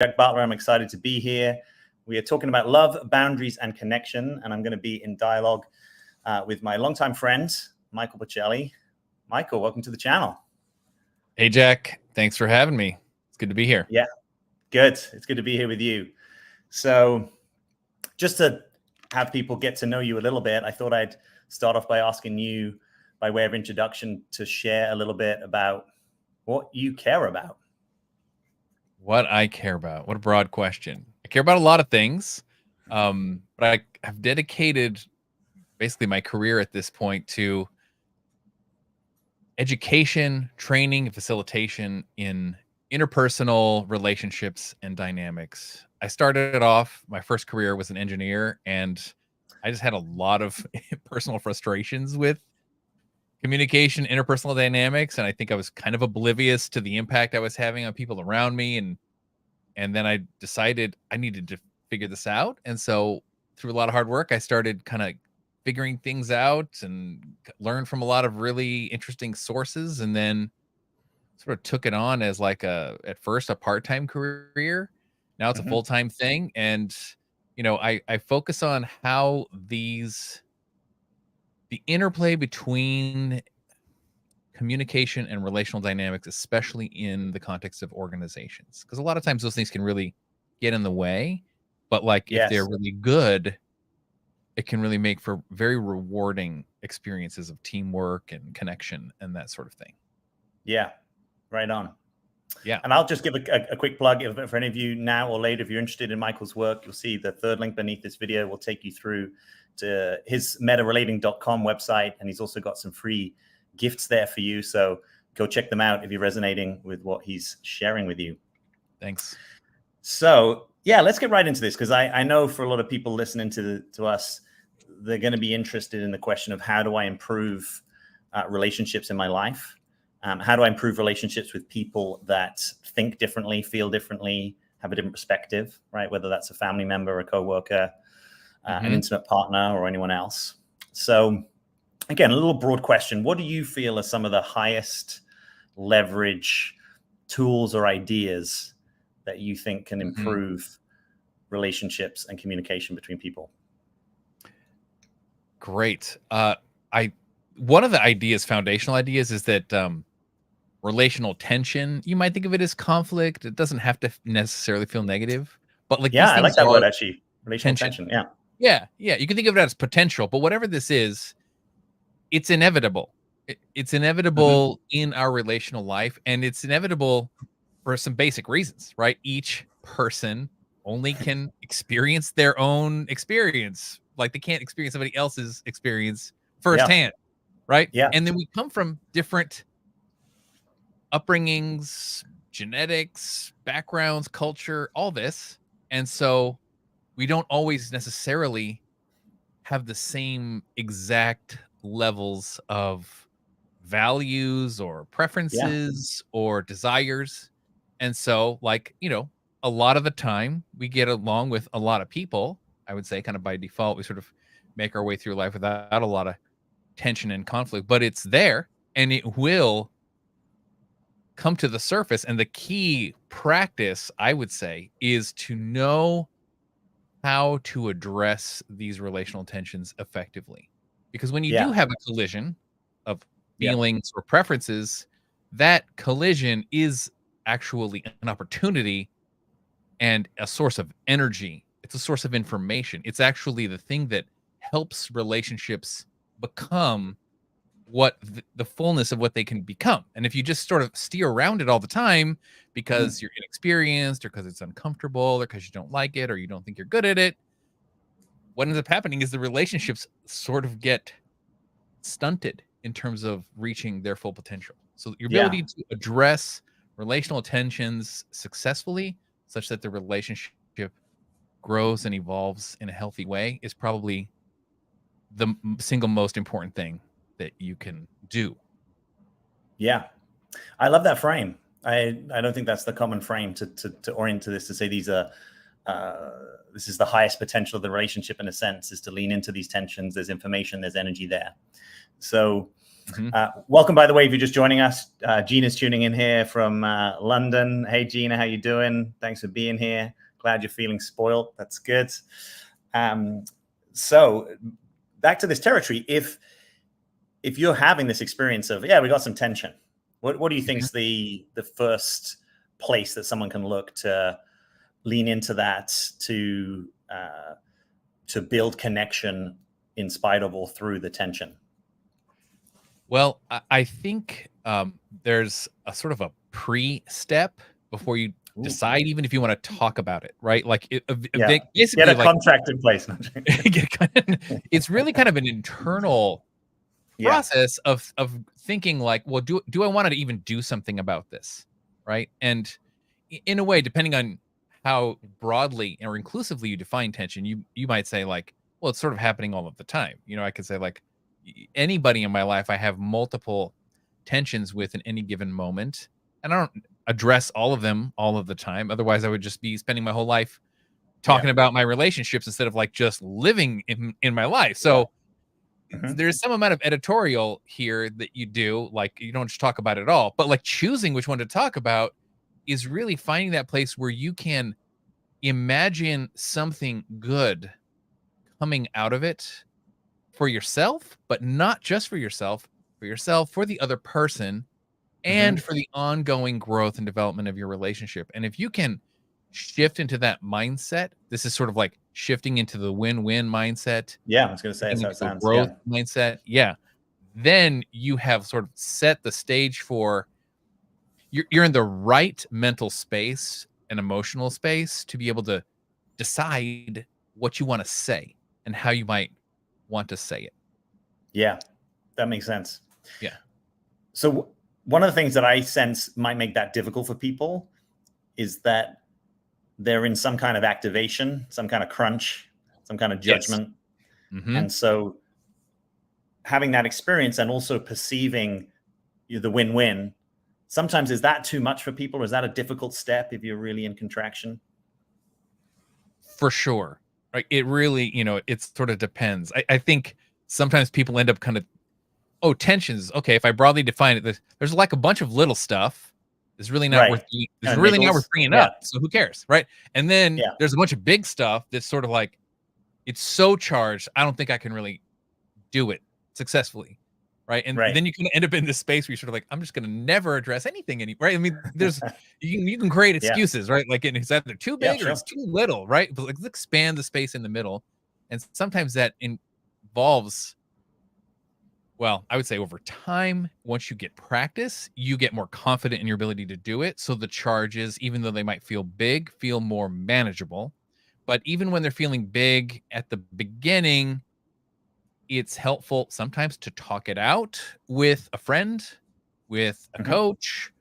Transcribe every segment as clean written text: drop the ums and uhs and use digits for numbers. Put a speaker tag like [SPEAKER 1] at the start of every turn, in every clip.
[SPEAKER 1] Jack Butler. I'm excited to be here. We are talking about love, boundaries, and connection, and I'm going to be in dialogue with my longtime friend, Michael Bocelli. Michael, welcome to the channel.
[SPEAKER 2] Hey, Jack. Thanks for having me. It's good to be here.
[SPEAKER 1] Yeah, good. It's good to be here with you. So just to have people get to know you a little bit, I thought I'd start off by asking you, by way of introduction, to share a little bit about what you care about.
[SPEAKER 2] What I care about. What a broad question. I care about a lot of things, but I have dedicated basically my career at this point to education, training, and facilitation in interpersonal relationships and dynamics. I started off, my first career was an engineer, and I just had a lot of personal frustrations with communication, interpersonal dynamics, and I think I was kind of oblivious to the impact I was having on people around me, and then I decided I needed to figure this out. And so through a lot of hard work, I started kind of figuring things out and learned from a lot of really interesting sources, and then sort of took it on as like at first a part-time career. Now it's a full-time thing. And I focus on how the interplay between communication and relational dynamics, especially in the context of organizations, because a lot of times those things can really get in the way, but if they're really good, it can really make for very rewarding experiences of teamwork and connection and that sort of thing.
[SPEAKER 1] Yeah, right on.
[SPEAKER 2] Yeah.
[SPEAKER 1] And I'll just give a quick plug for any of you now or later. If you're interested in Michael's work, you'll see the third link beneath this video will take you through to his metarelating.com website. And he's also got some free gifts there for you. So go check them out if you're resonating with what he's sharing with you.
[SPEAKER 2] Thanks.
[SPEAKER 1] So yeah, let's get right into this, because I know for a lot of people listening to us, they're going to be interested in the question of how do I improve relationships in my life? How do I improve relationships with people that think differently, feel differently, have a different perspective, right? Whether that's a family member, a coworker, an intimate partner, or anyone else. So again, a little broad question. What do you feel are some of the highest leverage tools or ideas that you think can improve relationships and communication between people?
[SPEAKER 2] Great. One of the ideas, foundational ideas, is that relational tension, you might think of it as conflict. It doesn't have to necessarily feel negative, but
[SPEAKER 1] yeah, I like that word actually. Relational tension.
[SPEAKER 2] Yeah. You can think of it as potential, but whatever this is, it's inevitable. It's inevitable in our relational life, and it's inevitable for some basic reasons, right? Each person only can experience their own experience. Like they can't experience somebody else's experience firsthand, right?
[SPEAKER 1] Yeah.
[SPEAKER 2] And then we come from different upbringings, genetics, backgrounds, culture, all this. And so we don't always necessarily have the same exact levels of values or preferences or desires. And so, a lot of the time we get along with a lot of people. I would say kind of by default, we sort of make our way through life without a lot of tension and conflict, but it's there and it will come to the surface. And the key practice, I would say, is to know how to address these relational tensions effectively. Because when you do have a collision of feelings or preferences, that collision is actually an opportunity and a source of energy. It's a source of information. It's actually the thing that helps relationships become what the fullness of what they can become. And if you just sort of steer around it all the time because you're inexperienced or because it's uncomfortable or because you don't like it or you don't think you're good at it, what ends up happening is the relationships sort of get stunted in terms of reaching their full potential. So your ability to address relational tensions successfully such that the relationship grows and evolves in a healthy way is probably the single most important thing that you can do.
[SPEAKER 1] Yeah, I love that frame. I don't think that's the common frame to orient to this, to say these are this is the highest potential of the relationship, in a sense, is to lean into these tensions. There's information, there's energy there. So Welcome, by the way, if you're just joining us. Gina's tuning in here from London. Hey, Gina, how you doing? Thanks for being here. Glad you're feeling spoiled. That's good. So back to this territory. If you're having this experience of, we got some tension, what do you think is the first place that someone can look to lean into that to build connection in spite of or through the tension?
[SPEAKER 2] Well, I think there's a sort of a pre-step before you decide, even if you want to talk about it, right? Like basically,
[SPEAKER 1] get a contract in place.
[SPEAKER 2] It's really kind of an internal process of thinking like, well, do I want to even do something about this, right? And in a way, depending on how broadly or inclusively you define tension, you might say like, well, it's sort of happening all of the time. I could say like, anybody in my life I have multiple tensions with in any given moment, and I don't address all of them all of the time. Otherwise I would just be spending my whole life talking about my relationships instead of like just living in my life. So there's some amount of editorial here that you do, like you don't just talk about it all, but like choosing which one to talk about is really finding that place where you can imagine something good coming out of it for yourself, but not just for yourself, for the other person, and for the ongoing growth and development of your relationship. And if you can shift into that mindset, this is sort of like shifting into the win-win mindset.
[SPEAKER 1] Yeah, I was going to say, that's how it sounds.
[SPEAKER 2] Growth mindset. Yeah. Then you have sort of set the stage for, you're in the right mental space and emotional space to be able to decide what you want to say and how you might want to say it.
[SPEAKER 1] Yeah, that makes sense.
[SPEAKER 2] Yeah.
[SPEAKER 1] So one of the things that I sense might make that difficult for people is that they're in some kind of activation, some kind of crunch, some kind of judgment. Yes. And so having that experience and also perceiving the win-win, sometimes is that too much for people? Or is that a difficult step if you're really in contraction?
[SPEAKER 2] For sure. Right. It really, it sort of depends. I think sometimes people end up kind of, tensions. Okay, if I broadly define it, there's like a bunch of little stuff. It's really not worth. It's really not worth bringing up. So who cares, right? And then there's a bunch of big stuff that's sort of like, it's so charged. I don't think I can really do it successfully, right? And then you can end up in this space where you're sort of like, I'm just going to never address anything right? I mean, there's you can create excuses, right? Like it's either too big or it's too little, right? But like, let's expand the space in the middle, and sometimes that involves, well, I would say over time, once you get practice, you get more confident in your ability to do it. So the charges, even though they might feel big, feel more manageable. But even when they're feeling big at the beginning, it's helpful sometimes to talk it out with a friend, with a coach.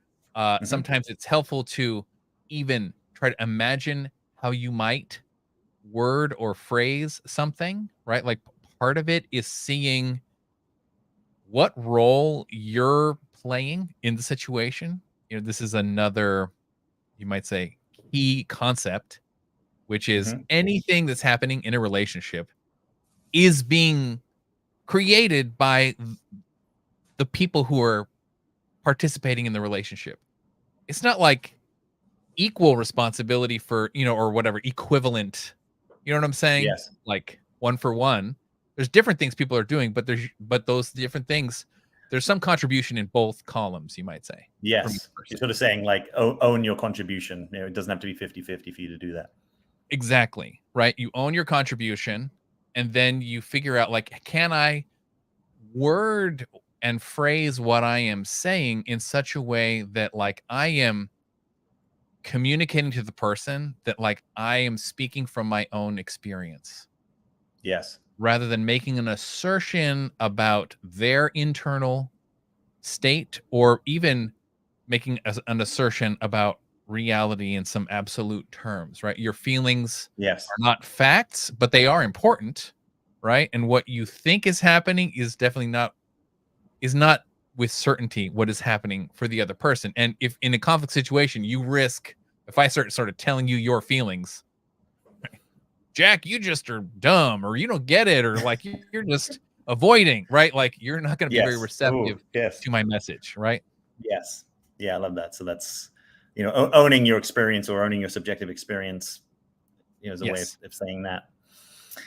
[SPEAKER 2] Sometimes it's helpful to even try to imagine how you might word or phrase something, right? Like part of it is seeing what role you're playing in the situation. This is another, you might say, key concept, which is anything that's happening in a relationship is being created by the people who are participating in the relationship. It's not like equal responsibility for, or whatever, equivalent. You know what I'm saying?
[SPEAKER 1] Yes.
[SPEAKER 2] Like one for one. There's different things people are doing, but those different things, there's some contribution in both columns, you might say.
[SPEAKER 1] Yes. You're sort of saying like own your contribution. It doesn't have to be 50-50 for you to do that.
[SPEAKER 2] Exactly. Right. You own your contribution, and then you figure out like, can I word and phrase what I am saying in such a way that like I am communicating to the person that like I am speaking from my own experience.
[SPEAKER 1] Yes.
[SPEAKER 2] Rather than making an assertion about their internal state, or even making an assertion about reality in some absolute terms, right? Your feelings are not facts, but they are important, right? And what you think is happening is definitely not with certainty what is happening for the other person. And if in a conflict situation, you risk, if I start sort of telling you your feelings, Jack, you just are dumb, or you don't get it, or like you're just avoiding, right? Like you're not going to be very
[SPEAKER 1] Yes.
[SPEAKER 2] receptive
[SPEAKER 1] Ooh, yes.
[SPEAKER 2] to my message, right?
[SPEAKER 1] Yes. Yeah, I love that. So that's, owning your experience or owning your subjective experience, is a way
[SPEAKER 2] Yes,
[SPEAKER 1] of saying that.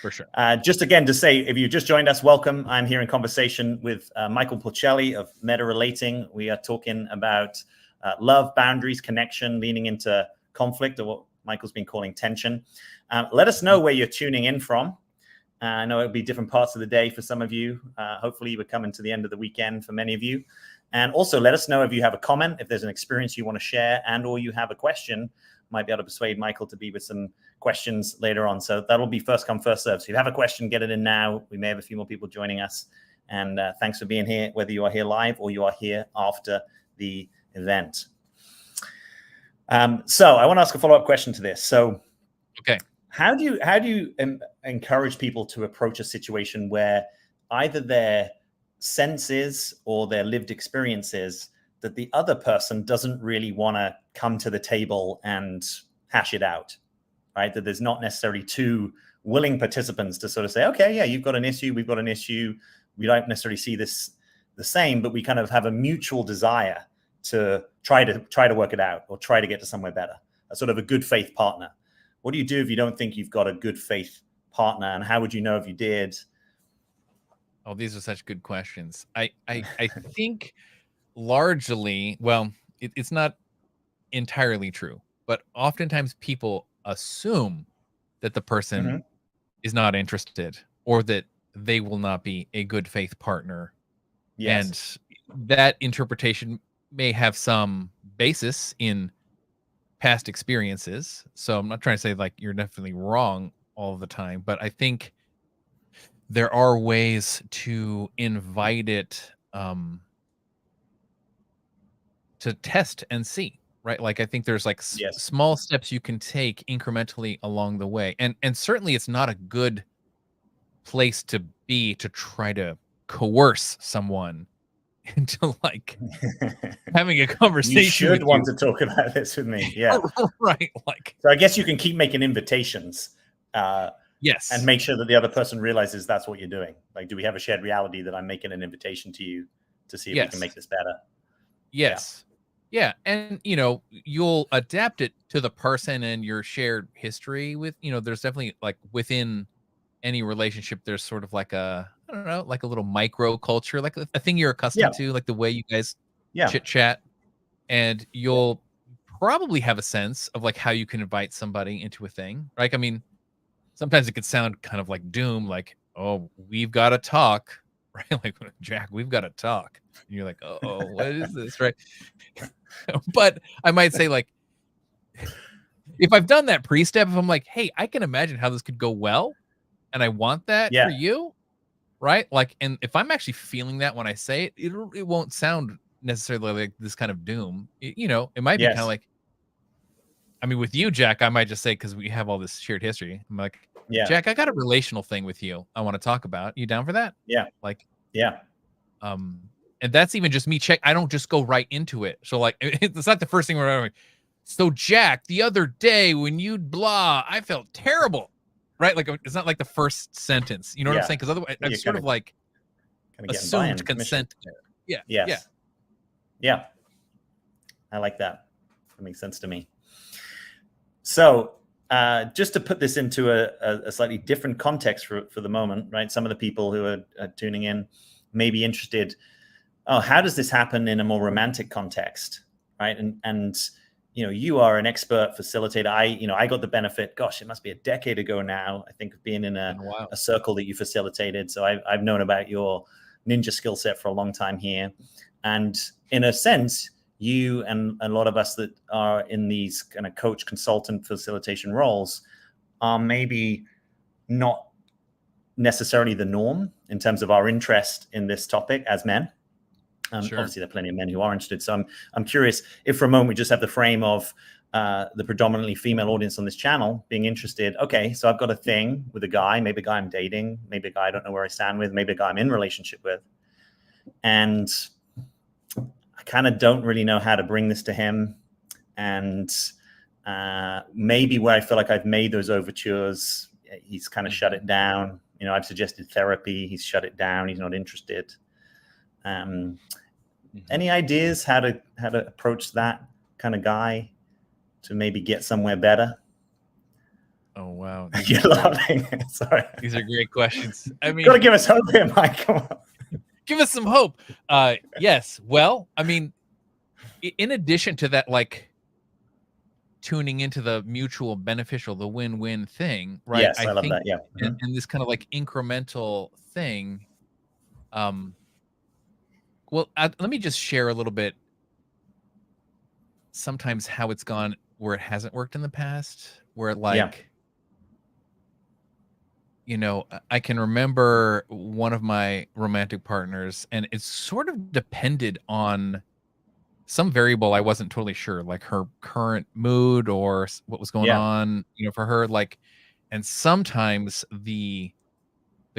[SPEAKER 2] for sure.
[SPEAKER 1] Just again to say, if you just joined us, welcome. I'm here in conversation with Michael Porcelli of Meta Relating. We are talking about love, boundaries, connection, leaning into conflict, or what Michael's been calling tension. Let us know where you're tuning in from. I know it'll be different parts of the day for some of you. Hopefully, we're coming to the end of the weekend for many of you. And also, let us know if you have a comment, if there's an experience you want to share, and or you have a question. Might be able to persuade Michael to be with some questions later on. So that'll be first come, first serve. So if you have a question, get it in now. We may have a few more people joining us. And thanks for being here, whether you are here live or you are here after the event. So I want to ask a follow-up question to this. So,
[SPEAKER 2] okay,
[SPEAKER 1] how do you encourage people to approach a situation where either their senses or their lived experiences that the other person doesn't really want to come to the table and hash it out, right? That there's not necessarily two willing participants to sort of say, okay, yeah, you've got an issue, we've got an issue. We don't necessarily see this the same, but we kind of have a mutual desire to try to work it out or try to get to somewhere better, a sort of a good faith partner. What do you do if you don't think you've got a good faith partner? And how would you know if you did?
[SPEAKER 2] Oh, these are such good questions. I think largely, well, it's not entirely true, but oftentimes people assume that the person is not interested or that they will not be a good faith partner.
[SPEAKER 1] Yes.
[SPEAKER 2] And that interpretation may have some basis in past experiences. So I'm not trying to say like you're definitely wrong all the time, but I think there are ways to invite it to test and see, right? Like I think there's like
[SPEAKER 1] Yes.
[SPEAKER 2] small steps you can take incrementally along the way. And certainly it's not a good place to be to try to coerce someone into like having a conversation.
[SPEAKER 1] You should
[SPEAKER 2] with
[SPEAKER 1] want
[SPEAKER 2] you.
[SPEAKER 1] to talk about this with me. Yeah.
[SPEAKER 2] Right. Like,
[SPEAKER 1] so I guess you can keep making invitations.
[SPEAKER 2] Yes.
[SPEAKER 1] And make sure that the other person realizes that's what you're doing. Like, do we have a shared reality that I'm making an invitation to you to see if we can make this better?
[SPEAKER 2] Yes. Yeah. And, you'll adapt it to the person and your shared history with, there's definitely like within any relationship, there's sort of like I don't know, like a little micro culture, like a thing you're accustomed to, like the way you guys chit chat. And you'll probably have a sense of like how you can invite somebody into a thing. Like, I mean, sometimes it could sound kind of like doom, like, oh, we've got to talk, right? Like, Jack, we've got to talk. And you're like, oh, what is this, right? But I might say, like, if I've done that pre-step, if I'm like, hey, I can imagine how this could go well, and I want that for you, right? Like, and if I'm actually feeling that when I say it, it won't sound necessarily like this kind of doom. It might be kind of like, I mean, with you, Jack, I might just say, because we have all this shared history, I'm like, Jack, I got a relational thing with you I want to talk about. You down for that?
[SPEAKER 1] Yeah.
[SPEAKER 2] Like,
[SPEAKER 1] and
[SPEAKER 2] that's even just me check. I don't just go right into it. So like, it's not the first thing we're like, so Jack, the other day when you blah, I felt terrible, right? Like, it's not like the first sentence, you know what I'm saying? Because otherwise I'm sort of like assumed consent there.
[SPEAKER 1] Yeah. I like that. That makes sense to me. So just to put this into a slightly different context for the moment, right? Some of the people who are tuning in may be interested. Oh, how does this happen in a more romantic context, right? And you are an expert facilitator. I got the benefit. Gosh, it must be a decade ago now, I think, of being in a circle that you facilitated. So I've known about your ninja skill set for a long time here, and in a sense, you and a lot of us that are in these kind of coach, consultant, facilitation roles are maybe not necessarily the norm in terms of our interest in this topic as men. Obviously, there are plenty of men who are interested. So I'm curious if for a moment we just have the frame of the predominantly female audience on this channel being interested. Okay, so I've got a thing with a guy, maybe a guy I'm dating, maybe a guy I don't know where I stand with, maybe a guy I'm in relationship with. And I kind of don't really know how to bring this to him. And maybe where I feel like I've made those overtures, he's kind of shut it down. I've suggested therapy. He's shut it down. He's not interested. Any ideas how to approach that kind of guy to maybe get somewhere better?
[SPEAKER 2] Oh wow,
[SPEAKER 1] You're laughing. Sorry.
[SPEAKER 2] These are great questions. I mean,
[SPEAKER 1] gotta give us hope here, Mike. Come on.
[SPEAKER 2] Give us some hope. Yes. Well, I mean, in addition to that, like tuning into the mutual beneficial, the win-win thing, right?
[SPEAKER 1] Yes, I love that. Yeah.
[SPEAKER 2] And this kind of like incremental thing. Well, let me just share a little bit. Sometimes how it's gone where it hasn't worked in the past, where like, I can remember one of my romantic partners, and it sort of depended on some variable I wasn't totally sure, like her current mood or what was going on, for her. Like, and sometimes the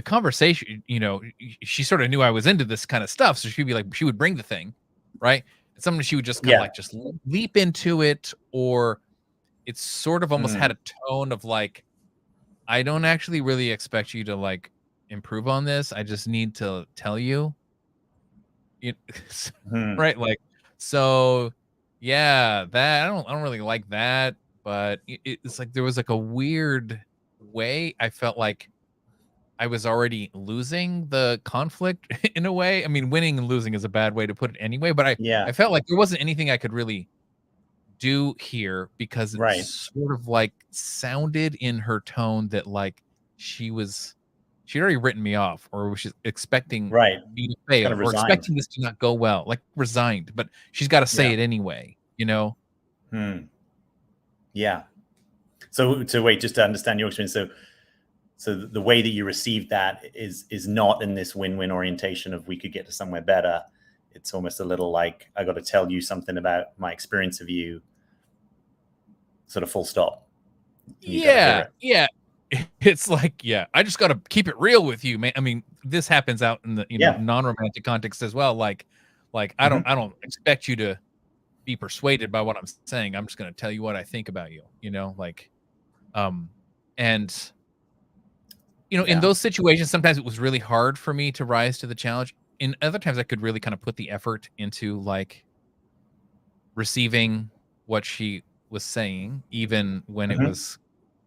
[SPEAKER 2] conversation, she sort of knew I was into this kind of stuff, so she'd be like, she would bring the thing, right? And sometimes she would just kind of like just leap into it, or it's sort of almost had a tone of like, I don't actually really expect you to like improve on this. I just need to tell you, right? Like, so yeah, that I don't really like that, but it's like there was like a weird way I felt like I was already losing the conflict in a way. I mean, winning and losing is a bad way to put it anyway, but I felt like there wasn't anything I could really do here, because it sort of like sounded in her tone that like she'd already written me off, or was expecting me to fail,
[SPEAKER 1] kind of
[SPEAKER 2] or expecting this to not go well, like resigned, but she's got to say it anyway,
[SPEAKER 1] Yeah. So wait, just to understand your experience. So the way that you received that is not in this win-win orientation of we could get to somewhere better. It's almost a little like, I got to tell you something about my experience of you, sort of full stop.
[SPEAKER 2] Yeah. It's like, I just got to keep it real with you, man. I mean, this happens out in the non-romantic context as well. Like I don't expect you to be persuaded by what I'm saying. I'm just going to tell you what I think about you, and in those situations, sometimes it was really hard for me to rise to the challenge. In other times, I could really kind of put the effort into like receiving what she was saying, even when it was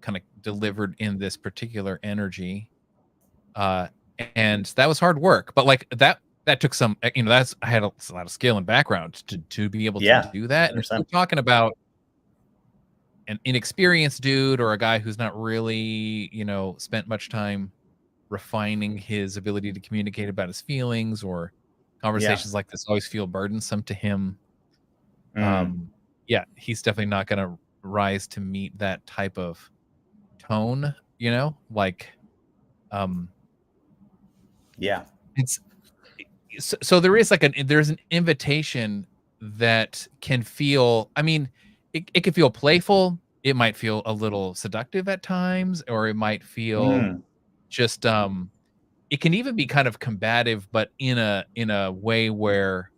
[SPEAKER 2] kind of delivered in this particular energy. And that was hard work, but like that took some, I had a lot of skill and background to be able to do that. And if we're talking about an inexperienced dude, or a guy who's not really, spent much time refining his ability to communicate about his feelings, or conversations like this always feel burdensome to him. He's definitely not going to rise to meet that type of tone, like, it's so there is like there's an invitation that can feel, I mean, it can feel playful. It might feel a little seductive at times, or it might feel just, it can even be kind of combative, but in a way where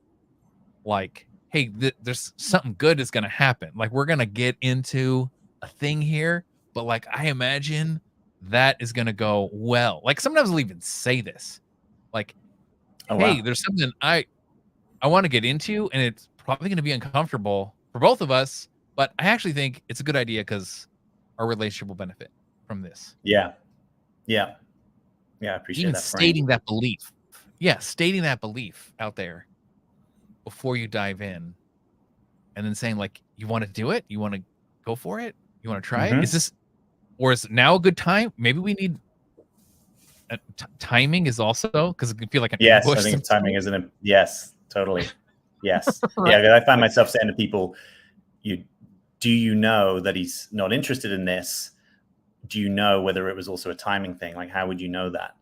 [SPEAKER 2] like, hey, there's something good is going to happen. Like, we're going to get into a thing here, but like, I imagine that is going to go well. Like, sometimes I'll even say this, like, hey, there's something I want to get into, and it's probably going to be uncomfortable for both of us, but I actually think it's a good idea because our relationship will benefit from this.
[SPEAKER 1] Yeah. I appreciate
[SPEAKER 2] even
[SPEAKER 1] that.
[SPEAKER 2] Stating that belief. Yeah, stating that belief out there before you dive in, and then saying like, you want to do it? You want to go for it? You want to try it? Is this, or is now a good time? Maybe we need timing is also, because it can feel like an ambush.
[SPEAKER 1] I think timing isn't yes, totally. Yes. Right. Yeah, I find myself saying to people, do you know that he's not interested in this? Do you know whether it was also a timing thing? Like, how would you know that?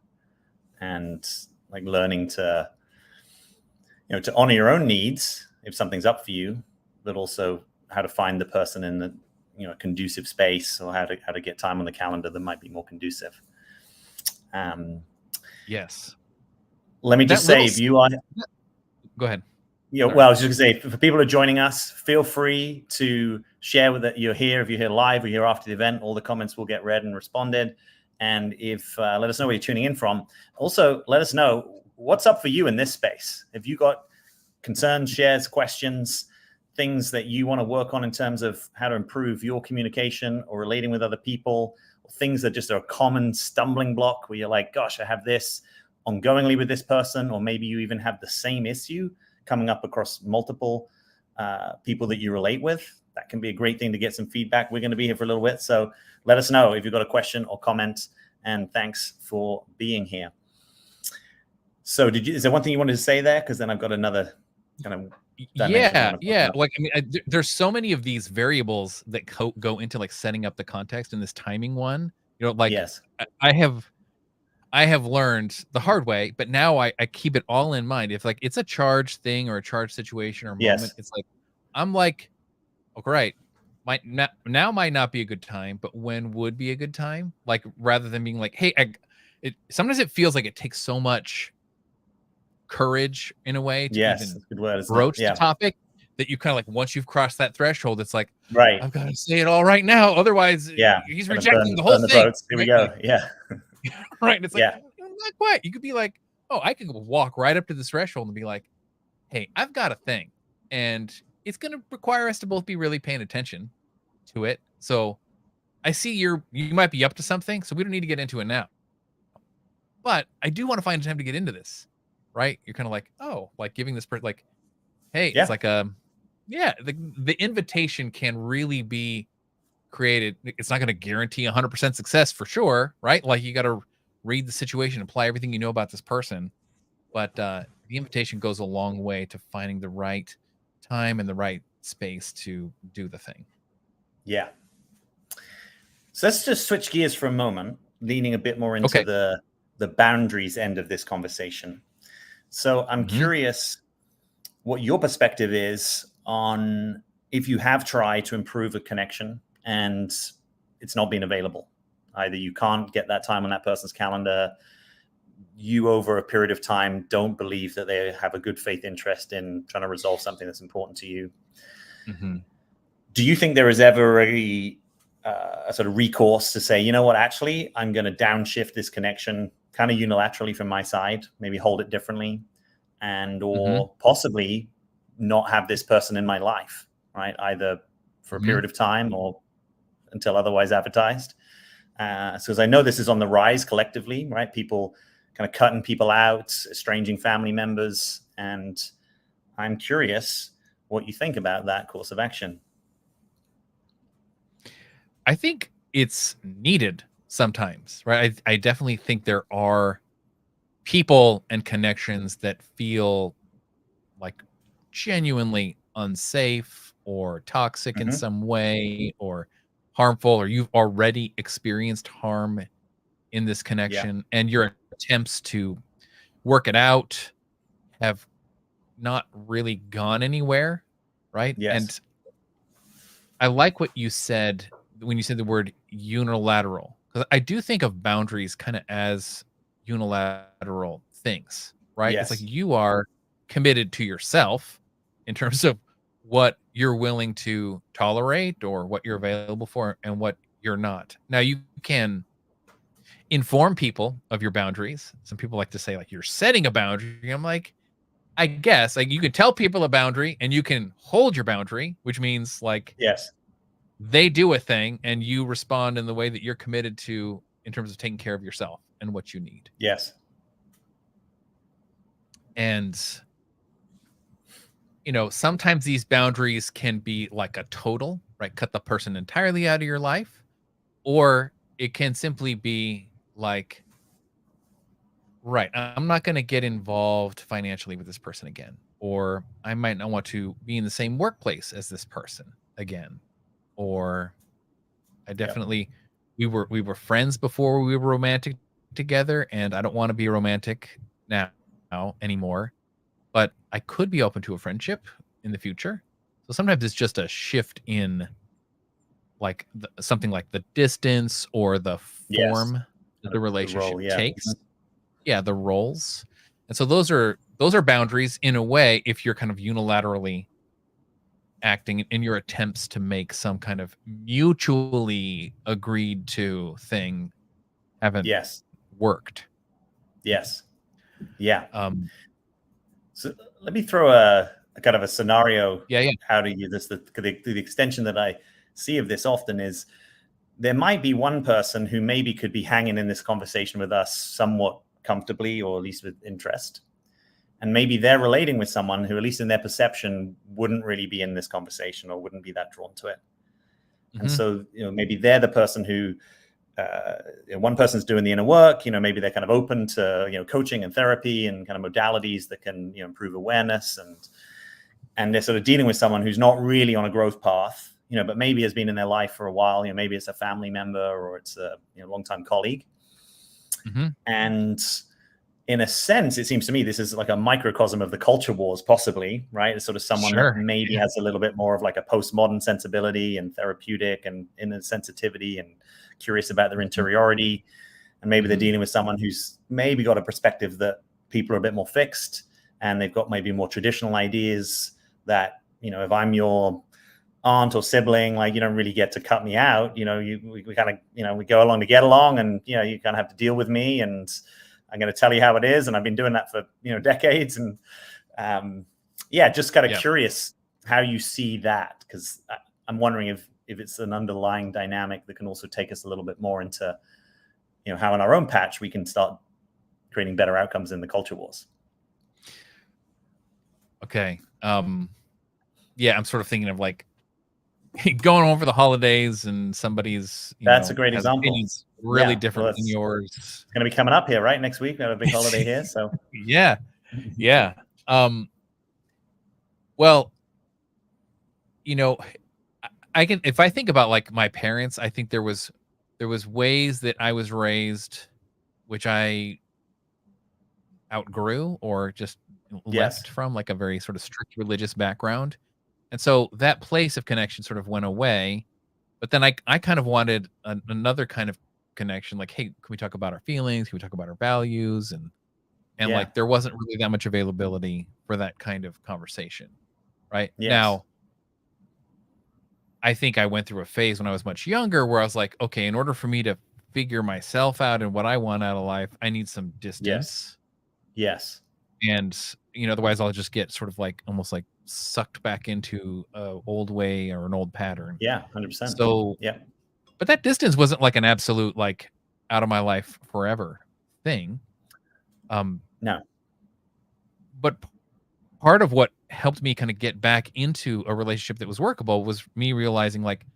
[SPEAKER 1] And like learning to, to honor your own needs if something's up for you, but also how to find the person in the, conducive space, or how to get time on the calendar that might be more conducive.
[SPEAKER 2] Yes.
[SPEAKER 1] Let me just say, if you are,
[SPEAKER 2] go ahead.
[SPEAKER 1] Well, I was just going to say, for people who are joining us, feel free to share with that you're here. If you're here live or you're here after the event, all the comments will get read and responded. And if let us know where you're tuning in from. Also, let us know what's up for you in this space. If you got concerns, shares, questions, things that you want to work on in terms of how to improve your communication or relating with other people, or things that just are a common stumbling block where you're like, gosh, I have this ongoingly with this person, or maybe you even have the same issue coming up across multiple people that you relate with. That can be a great thing to get some feedback. We're going to be here for a little bit, so let us know if you've got a question or comment, and thanks for being here. So is there one thing you wanted to say there? Because then I've got another kind of dimension.
[SPEAKER 2] Yeah. Like, I mean, there's so many of these variables that go into like setting up the context in this timing one. You know, like
[SPEAKER 1] yes.
[SPEAKER 2] I have learned the hard way, but now I keep it all in mind. If like it's a charge thing or a charge situation or moment, it's like I'm like, okay, right, now might not be a good time, but when would be a good time? Like rather than being like, hey, sometimes it feels like it takes so much courage in a way to even broach the topic that you kind of like once you've crossed that threshold, it's like,
[SPEAKER 1] right,
[SPEAKER 2] I've got to say it all right now, otherwise he's rejecting the whole thing.
[SPEAKER 1] Here we go. Yeah.
[SPEAKER 2] Right. And it's like, not quite. You could be like, oh, I could walk right up to this threshold and be like, hey, I've got a thing, and it's going to require us to both be really paying attention to it. So I see you might be up to something, so we don't need to get into it now. But I do want to find time to get into this, right? You're kind of like, oh, like giving this person like, hey, it's like the invitation can really be created. It's not going to guarantee 100% success for sure, right? Like you got to read the situation, apply everything you know about this person, but the invitation goes a long way to finding the right time and the right space to do the thing.
[SPEAKER 1] Yeah. So let's just switch gears for a moment, leaning a bit more into the boundaries end of this conversation. So I'm curious what your perspective is on if you have tried to improve a connection and it's not been available. Either you can't get that time on that person's calendar, you over a period of time don't believe that they have a good faith interest in trying to resolve something that's important to you. Do you think there is ever a sort of recourse to say, you know what, actually, I'm going to downshift this connection kind of unilaterally from my side, maybe hold it differently, and or possibly not have this person in my life, right? Either for a period of time or until otherwise advertised. So as I know this is on the rise collectively, right? People kind of cutting people out, estranging family members. And I'm curious what you think about that course of action.
[SPEAKER 2] I think it's needed sometimes, right? I definitely think there are people and connections that feel like genuinely unsafe or toxic in some way or harmful, or you've already experienced harm in this connection and your attempts to work it out have not really gone anywhere, right? And I like what you said when you said the word unilateral, because I do think of boundaries kind of as unilateral things, right? It's like you are committed to yourself in terms of what you're willing to tolerate or what you're available for and what you're not. Now you can inform people of your boundaries. Some people like to say like you're setting a boundary. I'm like, I guess like you can tell people a boundary and you can hold your boundary, which means like they do a thing and you respond in the way that you're committed to in terms of taking care of yourself and what you need. And you know, sometimes these boundaries can be like a total, right? Cut the person entirely out of your life, or it can simply be like, right, I'm not going to get involved financially with this person again, or I might not want to be in the same workplace as this person again, or I definitely we were friends before we were romantic together, and I don't want to be romantic now anymore, but I could be open to a friendship in the future. So sometimes it's just a shift in like something like the distance or the form that the relationship takes. The roles. And so those are boundaries in a way if you're kind of unilaterally acting in your attempts to make some kind of mutually agreed to thing haven't
[SPEAKER 1] Yes.
[SPEAKER 2] worked.
[SPEAKER 1] Yes. Yeah.
[SPEAKER 2] Um,
[SPEAKER 1] So let me throw a kind of a scenario
[SPEAKER 2] yeah.
[SPEAKER 1] out of you. This the extension that I see of this often is there might be one person who maybe could be hanging in this conversation with us somewhat comfortably, or at least with interest. And maybe they're relating with someone who, at least in their perception, wouldn't really be in this conversation or wouldn't be that drawn to it. And so, maybe they're the person who, one person's doing the inner work, maybe they're kind of open to, coaching and therapy and kind of modalities that can, improve awareness. And they're sort of dealing with someone who's not really on a growth path, but maybe has been in their life for a while. Maybe it's a family member or it's a longtime colleague. And in a sense, it seems to me this is like a microcosm of the culture wars, possibly, right? It's sort of someone that maybe has a little bit more of like a postmodern sensibility and therapeutic and inner sensitivity and curious about their interiority. And maybe they're dealing with someone who's maybe got a perspective that people are a bit more fixed and they've got maybe more traditional ideas that, if I'm your aunt or sibling, like, you don't really get to cut me out. We kind of, we go along to get along, and, you kind of have to deal with me, and I'm going to tell you how it is. And I've been doing that for, decades. And just kind of curious how you see that, because I'm wondering if it's an underlying dynamic that can also take us a little bit more into, how in our own patch we can start creating better outcomes in the culture wars.
[SPEAKER 2] Okay. I'm sort of thinking of like going home for the holidays and somebody's,
[SPEAKER 1] that's a great example.
[SPEAKER 2] Really different than yours.
[SPEAKER 1] It's going to be coming up here, right? Next week, we have a big holiday here. So
[SPEAKER 2] yeah. Well, I can, if I think about like my parents, I think there was ways that I was raised, which I outgrew or just left from, like a very sort of strict religious background. And so that place of connection sort of went away. But then I kind of wanted another kind of connection, like, hey, can we talk about our feelings? Can we talk about our values? And like, there wasn't really that much availability for that kind of conversation. Right. Now, I think I went through a phase when I was much younger where I was like, okay, in order for me to figure myself out and what I want out of life, I need some distance.
[SPEAKER 1] Yes.
[SPEAKER 2] And, otherwise I'll just get sort of like almost like sucked back into a old way or an old pattern.
[SPEAKER 1] Yeah, 100%.
[SPEAKER 2] So, but that distance wasn't like an absolute, like, out of my life forever thing.
[SPEAKER 1] No.
[SPEAKER 2] But part of what helped me kind of get back into a relationship that was workable was me realizing, like,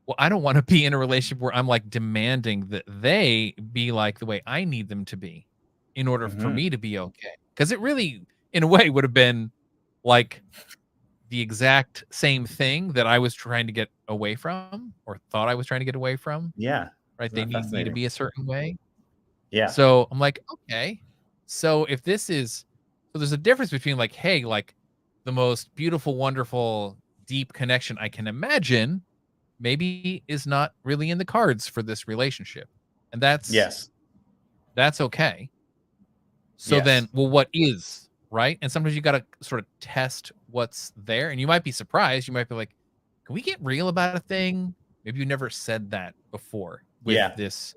[SPEAKER 2] well, I don't want to be in a relationship where I'm like demanding that they be like the way I need them to be in order for me to be okay. Because it really, in a way, would have been like the exact same thing that I was trying to get away from, or thought I was trying to get away from.
[SPEAKER 1] Yeah.
[SPEAKER 2] Right. They need me to be a certain way.
[SPEAKER 1] Yeah.
[SPEAKER 2] So I'm like, okay. So if this is, so there's a difference between like, hey, like the most beautiful, wonderful, deep connection I can imagine maybe is not really in the cards for this relationship. And that's okay. So then, well, what is, right? And sometimes you got to sort of test what's there, and you might be surprised. You might be like, can we get real about a thing? Maybe you never said that before with this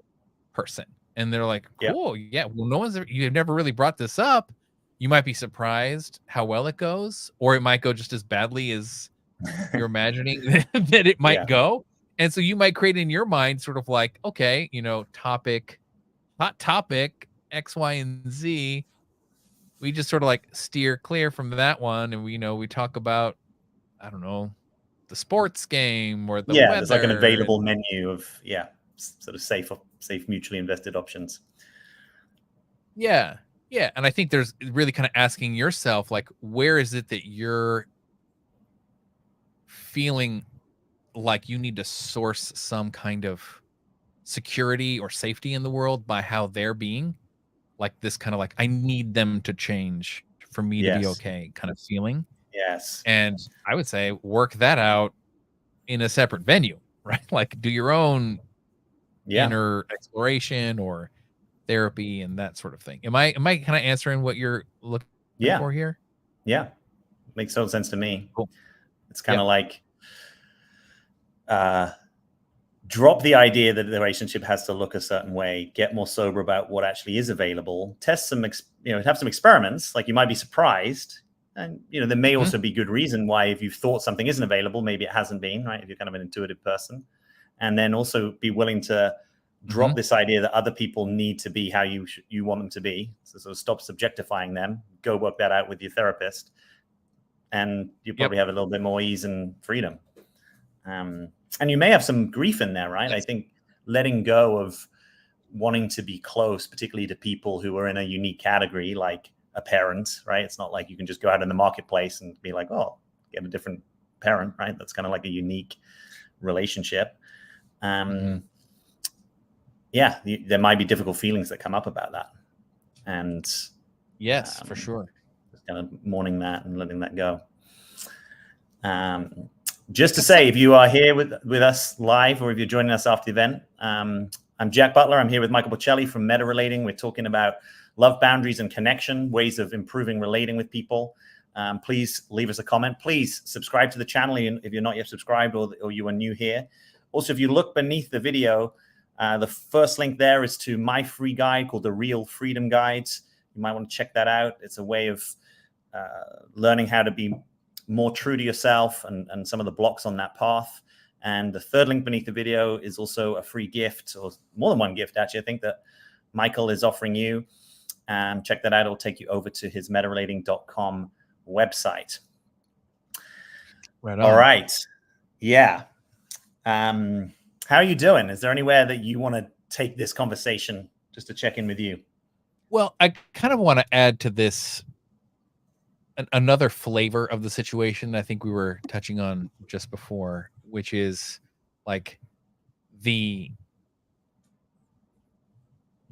[SPEAKER 2] person. And they're like, cool. Yeah. Well, no one's ever, you've never really brought this up. You might be surprised how well it goes, or it might go just as badly as you're imagining that it might go. And so you might create in your mind sort of like, okay, hot topic X, Y, and Z. We just sort of like steer clear from that one. And we talk about, I don't know, the sports game or the weather.
[SPEAKER 1] There's like an available menu of, sort of safe, mutually invested options.
[SPEAKER 2] Yeah. Yeah. And I think there's really kind of asking yourself, like, where is it that you're feeling like you need to source some kind of security or safety in the world by how they're being, like this kind of like, I need them to change for me to be okay kind of feeling.
[SPEAKER 1] Yes.
[SPEAKER 2] And I would say work that out in a separate venue, right? Like do your own inner exploration or therapy and that sort of thing. Am I kind of answering what you're looking for here?
[SPEAKER 1] Yeah. Makes total sense to me.
[SPEAKER 2] Cool.
[SPEAKER 1] It's kind of like drop the idea that the relationship has to look a certain way, get more sober about what actually is available, test some, have some experiments. Like, you might be surprised. And, there may also be good reason why, if you've thought something isn't available, maybe it hasn't been, right? If you're kind of an intuitive person. And then also be willing to drop this idea that other people need to be how you want them to be. So sort of stop subjectifying them, go work that out with your therapist. And you probably have a little bit more ease and freedom. And you may have some grief in there, right? Yes. I think letting go of wanting to be close, particularly to people who are in a unique category, like a parent, right? It's not like you can just go out in the marketplace and be like, oh, get a different parent, right? That's kind of like a unique relationship. Yeah, there might be difficult feelings that come up about that. And
[SPEAKER 2] yes, for sure.
[SPEAKER 1] Just kind of mourning that and letting that go. Just to say, if you are here with us live, or if you're joining us after the event, I'm Jack Butler. I'm here with Michael Bocelli from Meta Relating. We're talking about love, boundaries, and connection, ways of improving relating with people. Please leave us a comment. Please subscribe to the channel if you're not yet subscribed, or you are new here. Also, if you look beneath the video, the first link there is to my free guide called the Real Freedom Guide. You might want to check that out. It's a way of learning how to be more true to yourself and some of the blocks on that path. And the third link beneath the video is also a free gift, or more than one gift, actually, I think, that Michael is offering you. Check that out. It'll take you over to his metarelating.com website.
[SPEAKER 2] Right on.
[SPEAKER 1] All right. Yeah. How are you doing? Is there anywhere that you want to take this conversation, just to check in with you?
[SPEAKER 2] Well, I kind of want to add to this another flavor of the situation I think we were touching on just before, which is like the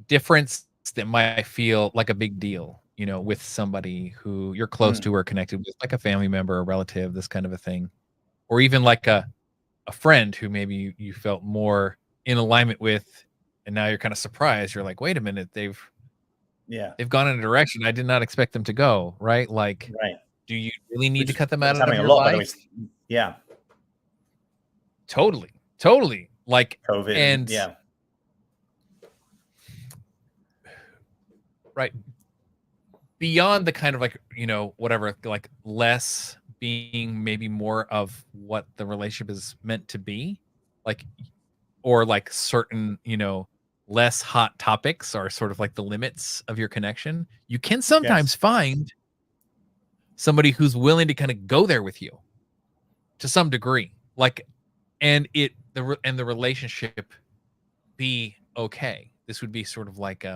[SPEAKER 2] difference that might feel like a big deal, with somebody who you're close to or connected with, like a family member, a relative, this kind of a thing, or even like a friend who maybe you felt more in alignment with, and now you're kind of surprised. You're like, wait a minute, they've gone in a direction I did not expect them to go, right? Like, do you really need to cut them out of your life?
[SPEAKER 1] Yeah.
[SPEAKER 2] Totally. Like,
[SPEAKER 1] COVID,
[SPEAKER 2] and right. Beyond the kind of like, whatever, like less being maybe more of what the relationship is meant to be, like, or like certain, less hot topics are sort of like the limits of your connection. You can sometimes find somebody who's willing to kind of go there with you to some degree, like, and the relationship be okay. This would be sort of like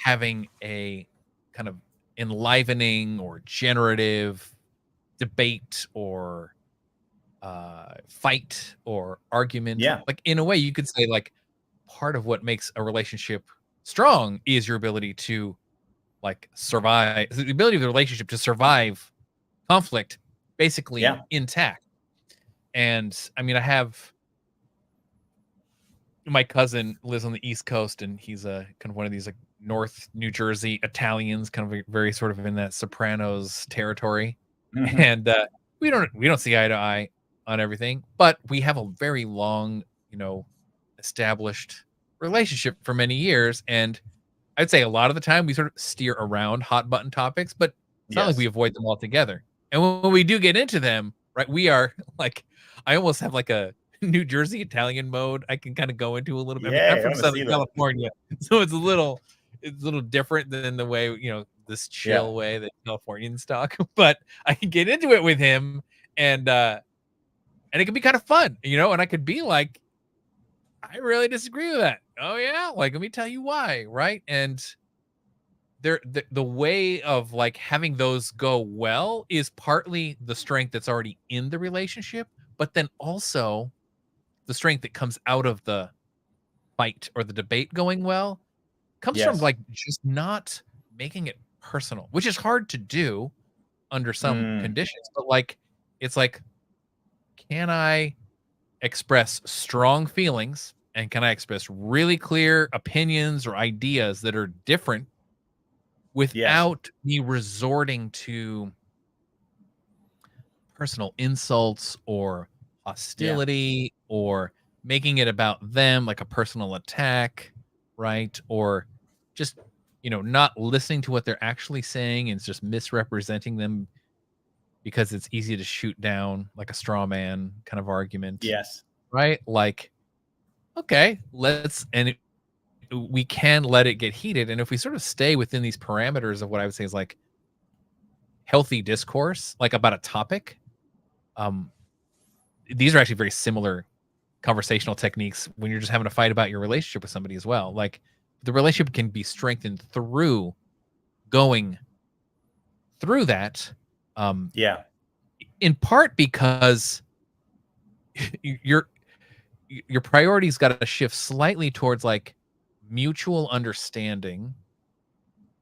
[SPEAKER 2] having a kind of enlivening or generative debate or fight or argument. Like, in a way, you could say, like, part of what makes a relationship strong is your ability to, like, survive, the ability of the relationship to survive conflict basically intact. And I mean, I have my cousin lives on the East Coast, and he's a kind of one of these like North New Jersey Italians, kind of very sort of in that Sopranos territory. And we don't see eye to eye on everything, but we have a very long, established relationship for many years. And I'd say a lot of the time we sort of steer around hot button topics, but it's not like we avoid them altogether. And when we do get into them, right, we are like, I almost have like a New Jersey Italian mode I can kind of go into a little bit. I'm from Southern California, so it's a little different than the way, this chill way that Californians talk. But I can get into it with him, and it can be kind of fun, and I could be like, I really disagree with that. Oh yeah, like, let me tell you why, right? And the way of like having those go well is partly the strength that's already in the relationship, but then also the strength that comes out of the fight or the debate going well comes from like just not making it personal, which is hard to do under some conditions. But like, it's like, can I express strong feelings, and can I express really clear opinions or ideas that are different without me resorting to personal insults or hostility or making it about them, like a personal attack, right? Or just, not listening to what they're actually saying and it's just misrepresenting them because it's easy to shoot down like a straw man kind of argument,
[SPEAKER 1] Yes.
[SPEAKER 2] right? Like, okay, we can let it get heated. And if we sort of stay within these parameters of what I would say is like healthy discourse, like about a topic, these are actually very similar conversational techniques when you're just having a fight about your relationship with somebody as well. Like the relationship can be strengthened through going through that.
[SPEAKER 1] Yeah.
[SPEAKER 2] In part because your priorities got to shift slightly towards like mutual understanding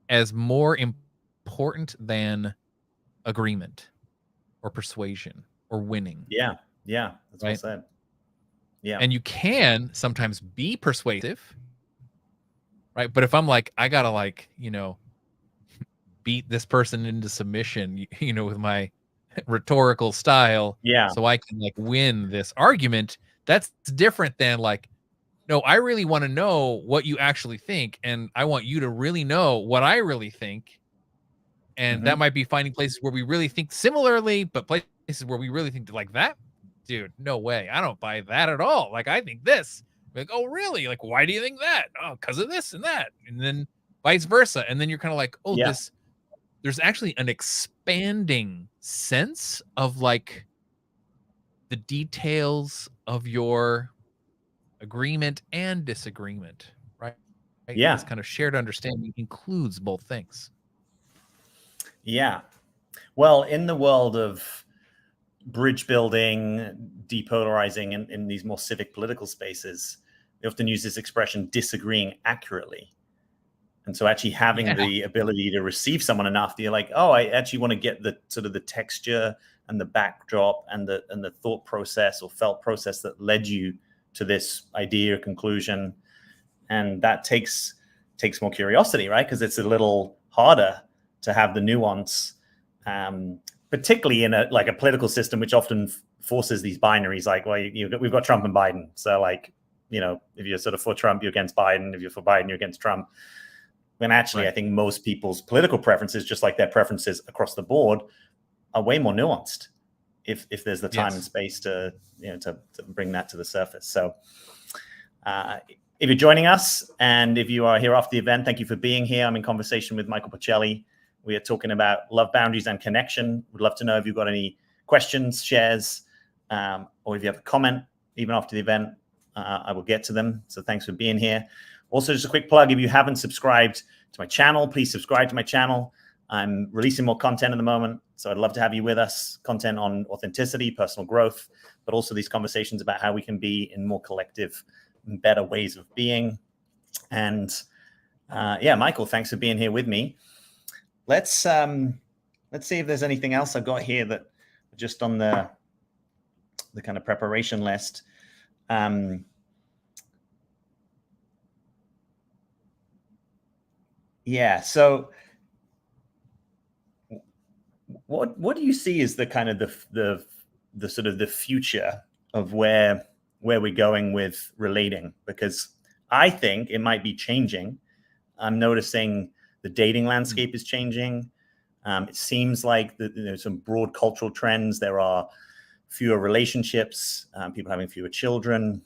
[SPEAKER 2] as more important than agreement or persuasion or winning.
[SPEAKER 1] Yeah. Yeah. That's well
[SPEAKER 2] Right.
[SPEAKER 1] said. Yeah.
[SPEAKER 2] And you can sometimes be persuasive, right? But if I'm like, I gotta like, beat this person into submission, with my rhetorical style,
[SPEAKER 1] Yeah.
[SPEAKER 2] so I can like win this argument, that's different than like, no, I really want to know what you actually think, and I want you to really know what I really think. And that might be finding places where we really think similarly, but places where we really think like that. Dude, no way. I don't buy that at all. Like, I think this. Like, oh, really? Like, why do you think that? Oh, because of this and that. And then vice versa. And then you're kind of like, oh,
[SPEAKER 1] Yeah.
[SPEAKER 2] there's actually an expanding sense of like the details of your agreement and disagreement, right?
[SPEAKER 1] Yeah.
[SPEAKER 2] This kind of shared understanding includes both things.
[SPEAKER 1] Yeah. Well, in the world of bridge building, depolarizing in these more civic political spaces, they often use this expression disagreeing accurately. And so actually having the ability to receive someone enough that you're like, oh, I actually want to get the sort of the texture and the backdrop and the thought process or felt process that led you to this idea or conclusion. And that takes more curiosity, right? Because it's a little harder to have the nuance, particularly in a political system, which often forces these binaries. Like, well, we've got Trump and Biden. So like, if you're sort of for Trump, you're against Biden. If you're for Biden, you're against Trump. When actually, right. I think most people's political preferences, just like their preferences across the board, are way more nuanced if there's the time and space to bring that to the surface. So if you're joining us and if you are here after the event, thank you for being here. I'm in conversation with Michael Porcelli. We are talking about love, boundaries, and connection. Would love to know if you've got any questions, shares, or if you have a comment, even after the event, I will get to them. So thanks for being here. Also, just a quick plug, if you haven't subscribed to my channel, please subscribe to my channel. I'm releasing more content at the moment, so I'd love to have you with us. Content on authenticity, personal growth, but also these conversations about how we can be in more collective and better ways of being. And Michael, thanks for being here with me. Let's see if there's anything else I've got here that just on the kind of preparation list. So what do you see as the kind of the sort of the future of where we're going with relating? Because I think it might be changing. I'm noticing the dating landscape is changing. It seems like there's some broad cultural trends. There are fewer relationships, people having fewer children,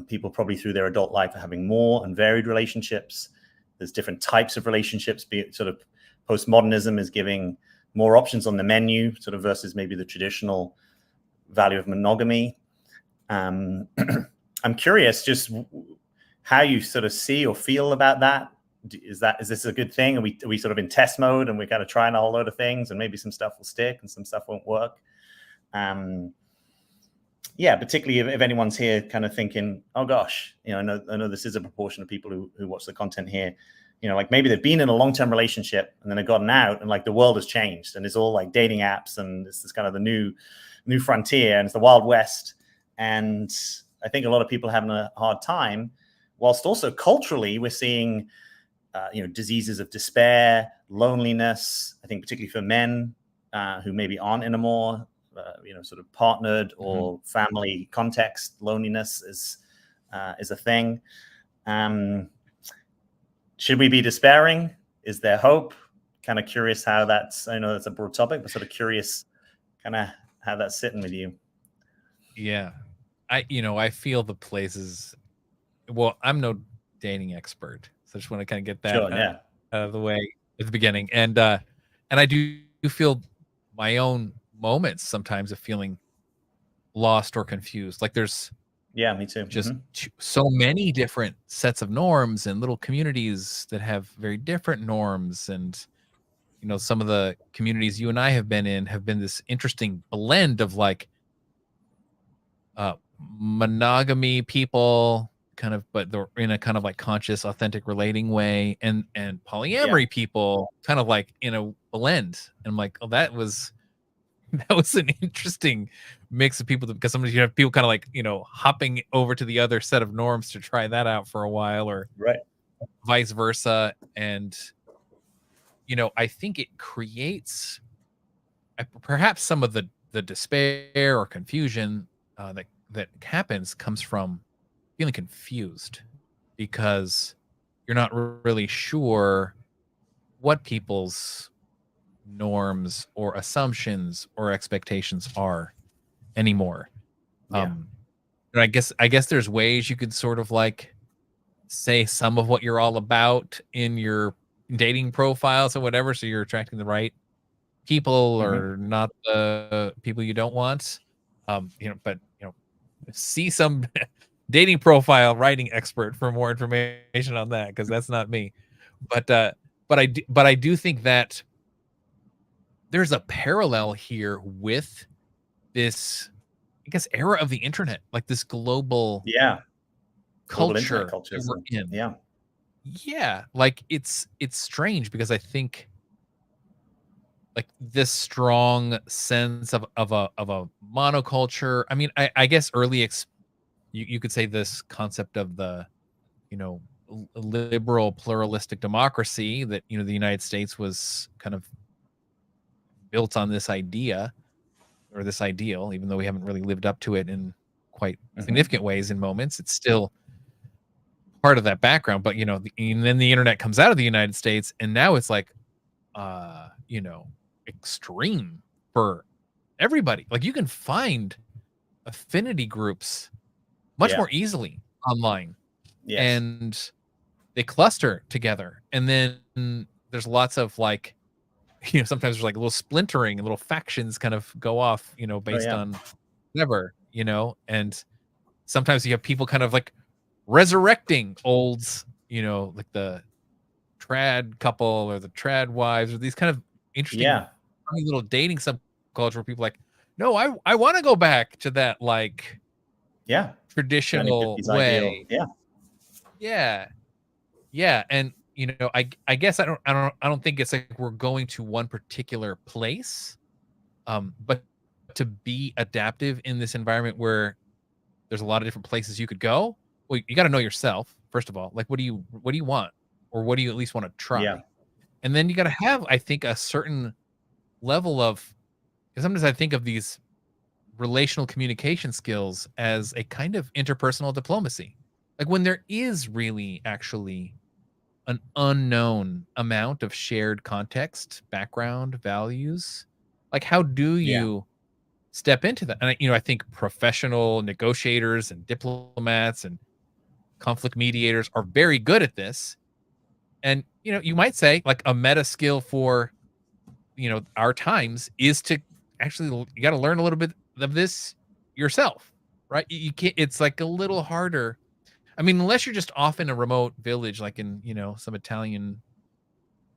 [SPEAKER 1] people probably through their adult life are having more and varied relationships. There's different types of relationships. Be it sort of postmodernism is giving more options on the menu, sort of versus maybe the traditional value of monogamy. I'm curious just how you sort of see or feel about that. Is this a good thing? Are we sort of in test mode and we're kind of trying a whole load of things and maybe some stuff will stick and some stuff won't work? Particularly if anyone's here kind of thinking, oh gosh, I know this is a proportion of people who watch the content here, like maybe they've been in a long-term relationship and then they've gotten out and like the world has changed and it's all like dating apps and this is kind of the new frontier and it's the Wild West. And I think a lot of people are having a hard time, whilst also culturally we're seeing, diseases of despair, loneliness, I think particularly for men who maybe aren't in a more sort of partnered or family context, loneliness is a thing. Should we be despairing? Is there hope? Kind of curious how that's, I know that's a broad topic, but sort of curious kind of how that's sitting with you.
[SPEAKER 2] Yeah. I feel the places, well, I'm no dating expert, so I just want to kind of get that out of the way at the beginning. And I do feel my own moments sometimes of feeling lost or confused. Like there's
[SPEAKER 1] me too.
[SPEAKER 2] Just so many different sets of norms and little communities that have very different norms. And some of the communities you and I have been in have been this interesting blend of like monogamy people kind of, but they're in a kind of like conscious, authentic relating way, and polyamory people kind of like in a blend. And I'm like, oh, that was an interesting mix of people, because sometimes you have people kind of like, hopping over to the other set of norms to try that out for a while, or vice versa. And, I think it creates perhaps some of the despair or confusion that happens comes from feeling confused, because you're not really sure what people's norms or assumptions or expectations are anymore. And I guess there's ways you could sort of like say some of what you're all about in your dating profiles or whatever, so you're attracting the right people or not the people you don't want. But see some dating profile writing expert for more information on that, because that's not me. But I do think that there's a parallel here with this, I guess, era of the internet, like this global culture that we're in. Yeah, like it's strange, because I think like this strong sense of a monoculture. I mean, I guess early you could say this concept of the liberal pluralistic democracy that the United States was kind of built on this idea or this ideal, even though we haven't really lived up to it in quite significant ways in moments. It's still part of that background. But and then the internet comes out of the United States, and now it's like extreme for everybody. Like you can find affinity groups much more easily online, and they cluster together. And then there's lots of like, sometimes there's like a little splintering and little factions kind of go off, based on whatever, and sometimes you have people kind of like resurrecting olds, like the trad couple or the trad wives, or these kind of interesting funny little dating subculture where people like, no, I want to go back to that like traditional way. And I guess I don't think it's like we're going to one particular place, but to be adaptive in this environment where there's a lot of different places you could go. Well, you got to know yourself first of all. Like, what do you want, or what do you at least want to try? And then you got to have, I think, a certain level of, because sometimes I think of these relational communication skills as a kind of interpersonal diplomacy. Like when there is really actually an unknown amount of shared context, background, values, like how do you step into that? And I think professional negotiators and diplomats and conflict mediators are very good at this. And you might say like a meta skill for our times is to actually, you got to learn a little bit of this yourself, right? You can't, it's like a little harder. I mean, unless you're just off in a remote village, like in, some Italian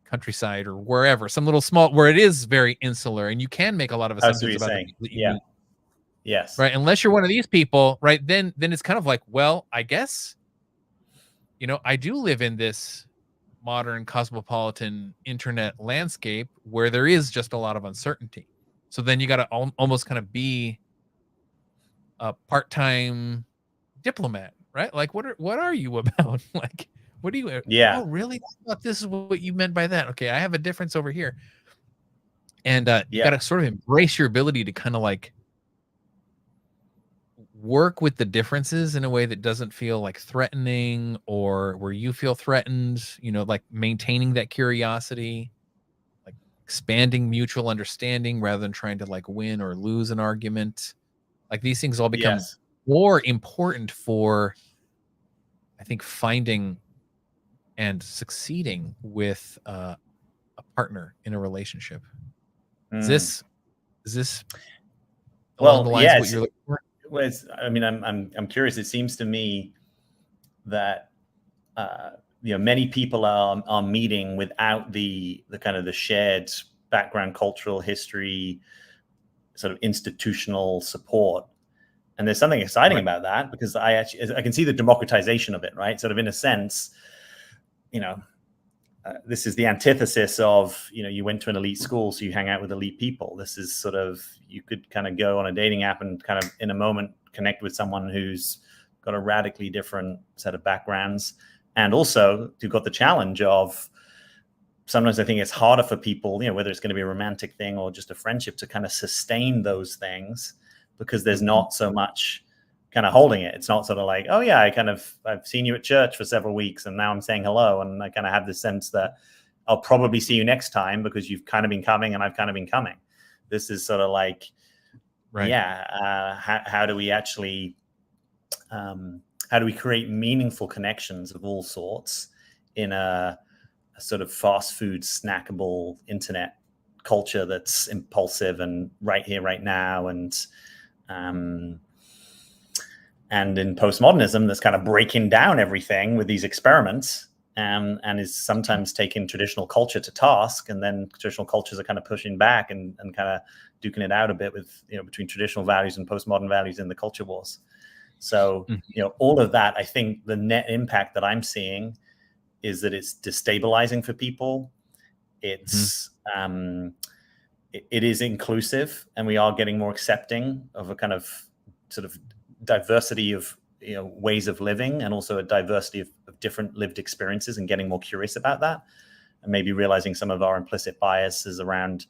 [SPEAKER 2] countryside or wherever, some little small, where it is very insular and you can make a lot of assumptions about the people that you meet.
[SPEAKER 1] Yes.
[SPEAKER 2] Right. Unless you're one of these people, right? Then it's kind of like, well, I guess, I do live in this modern cosmopolitan internet landscape where there is just a lot of uncertainty. So then you got to almost kind of be a part-time diplomat, right? Like, what are you about? Like, what do you? Oh, really? I thought this is what you meant by that. Okay, I have a difference over here. And you got to sort of embrace your ability to kind of like work with the differences in a way that doesn't feel like threatening or where you feel threatened, like maintaining that curiosity, like expanding mutual understanding rather than trying to like win or lose an argument. Like these things all become more important for, I think, finding and succeeding with a partner in a relationship. Is this along the lines of what you're looking for?
[SPEAKER 1] Well, I mean, I'm curious. It seems to me that many people are meeting without the kind of the shared background, cultural history, sort of institutional support. And there's something exciting about that, because I can see the democratization of it, right? Sort of in a sense, this is the antithesis of, you went to an elite school, so you hang out with elite people. This is sort of, you could kind of go on a dating app and kind of in a moment connect with someone who's got a radically different set of backgrounds. And also you've got the challenge of, sometimes I think it's harder for people, whether it's going to be a romantic thing or just a friendship, to kind of sustain those things, because there's not so much kind of holding it. It's not sort of like, oh yeah, I've seen you at church for several weeks and now I'm saying hello. And I kind of have this sense that I'll probably see you next time because you've kind of been coming and I've kind of been coming. This is sort of like, how do we actually, how do we create meaningful connections of all sorts in a sort of fast food, snackable internet culture that's impulsive and right here, right now, and in postmodernism that's kind of breaking down everything with these experiments, and is sometimes taking traditional culture to task, and then traditional cultures are kind of pushing back and kind of duking it out a bit with, between traditional values and postmodern values in the culture wars. So, all of that, I think the net impact that I'm seeing is that it's destabilizing for people. It's it is inclusive, and we are getting more accepting of a kind of sort of diversity of ways of living, and also a diversity of different lived experiences, and getting more curious about that, and maybe realizing some of our implicit biases around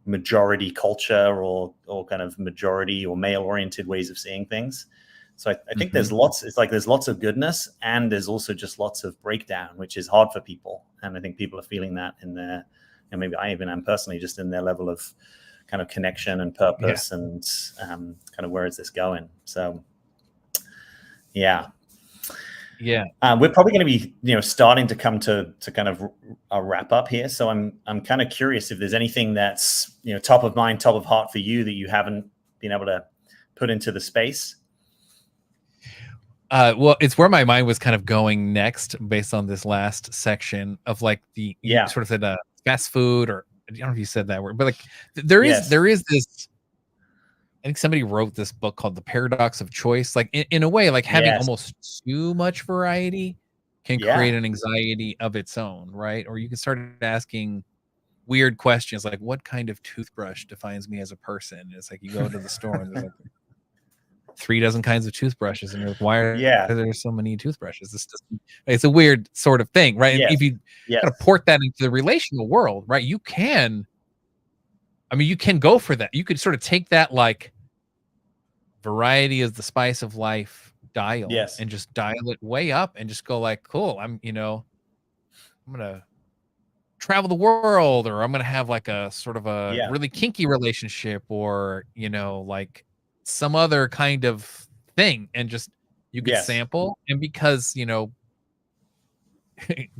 [SPEAKER 1] majority culture or kind of majority or male oriented ways of seeing things. So I think there's lots of goodness, and there's also just lots of breakdown, which is hard for people. And I think people are feeling that in their, and maybe I even am personally, just in their level of kind of connection and purpose, and kind of where is this going? So, we're probably going to be, starting to come to kind of a wrap up here. So I'm kind of curious if there's anything that's, top of mind, top of heart for you that you haven't been able to put into the space.
[SPEAKER 2] Well, it's where my mind was kind of going next, based on this last section of like you sort of said fast food, or I don't know if you said that word, but like there is this. I think somebody wrote this book called The Paradox of Choice. Like in a way, like having almost too much variety can create an anxiety of its own, right? Or you can start asking weird questions like, what kind of toothbrush defines me as a person? It's like you go to the store and there's like 3 dozen kinds of toothbrushes, and you're like, why are there so many toothbrushes? It's a weird sort of thing, right? And if you kind of port that into the relational world, right, you can go for that. You could sort of take that like variety is the spice of life dial, and just dial it way up, and just go like, cool, I'm gonna travel the world, or I'm gonna have like a sort of a really kinky relationship, or like some other kind of thing, and just you could sample. And because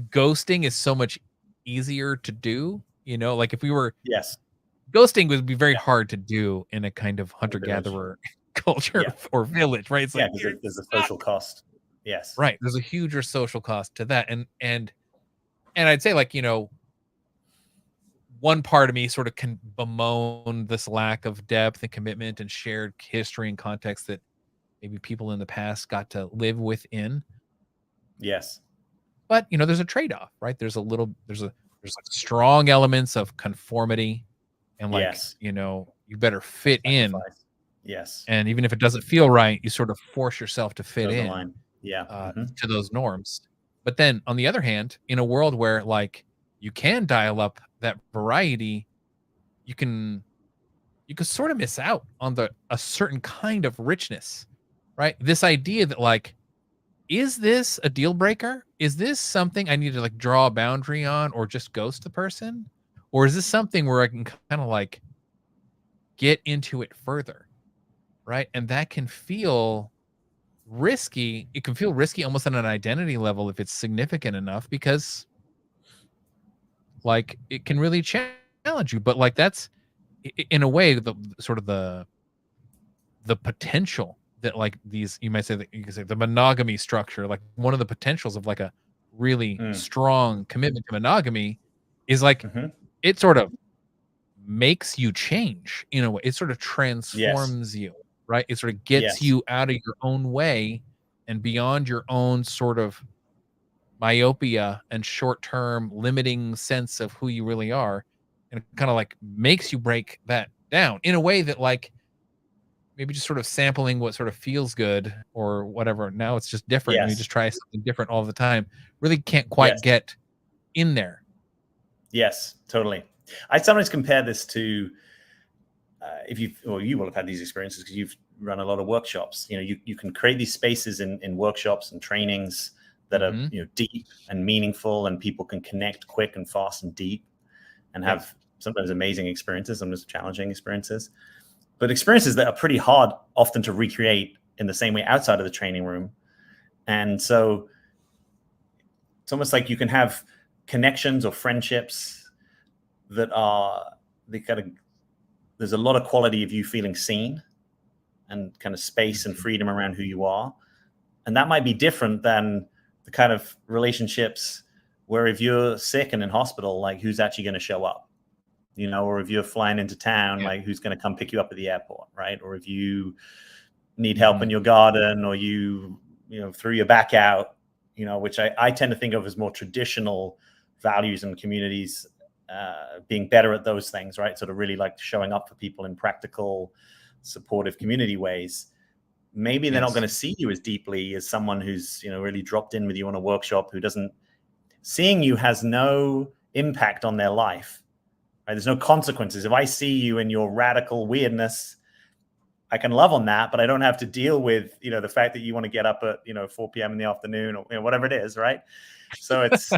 [SPEAKER 2] ghosting is so much easier to do, like if we were ghosting would be very hard to do in a kind of hunter-gatherer culture or village, right? It's like
[SPEAKER 1] there's a social cost.
[SPEAKER 2] Right, there's a huger social cost to that. And I'd say, like, one part of me sort of can bemoan this lack of depth and commitment and shared history and context that maybe people in the past got to live within. But there's a trade-off, right? There's like strong elements of conformity, and like you better fit in. And even if it doesn't feel right, you sort of force yourself to fit in to those norms. But then on the other hand, in a world where like you can dial up that variety, you can sort of miss out on a certain kind of richness, right? This idea that like, is this a deal breaker? Is this something I need to like draw a boundary on or just ghost the person? Or is this something where I can kind of like get into it further, right? And that can feel risky. It can feel risky almost on an identity level if it's significant enough, because like it can really challenge you. But like that's in a way the sort of the potential that like these, you might say that you could say the monogamy structure, like one of the potentials of like a really strong commitment to monogamy is like it sort of makes you change in a way. It sort of transforms you, right? It sort of gets you out of your own way and beyond your own sort of myopia and short-term limiting sense of who you really are, and it kind of like makes you break that down in a way that like maybe just sort of sampling what sort of feels good or whatever. Now it's just different. And you just try something different all the time. Really can't quite get in there.
[SPEAKER 1] Yes, totally. I sometimes compare this to if you will have had these experiences because you've run a lot of workshops. You know, you can create these spaces in workshops and trainings that are deep and meaningful, and people can connect quick and fast and deep, and have sometimes amazing experiences, sometimes challenging experiences, but experiences that are pretty hard often to recreate in the same way outside of the training room. And so it's almost like you can have connections or friendships that are there's a lot of quality of you feeling seen and kind of space and freedom around who you are. And that might be different than the kind of relationships where if you're sick and in hospital, like who's actually going to show up, you know, or if you're flying into town, like who's going to come pick you up at the airport, right? Or if you need help in your garden, or you threw your back out, you know, which I tend to think of as more traditional values and communities, being better at those things, right? Sort of really like showing up for people in practical, supportive community ways. Maybe they're not going to see you as deeply as someone who's, really dropped in with you on a workshop, who seeing you has no impact on their life, right? There's no consequences. If I see you in your radical weirdness, I can love on that, but I don't have to deal with, the fact that you want to get up at, 4 p.m. in the afternoon, or whatever it is, right? So it's,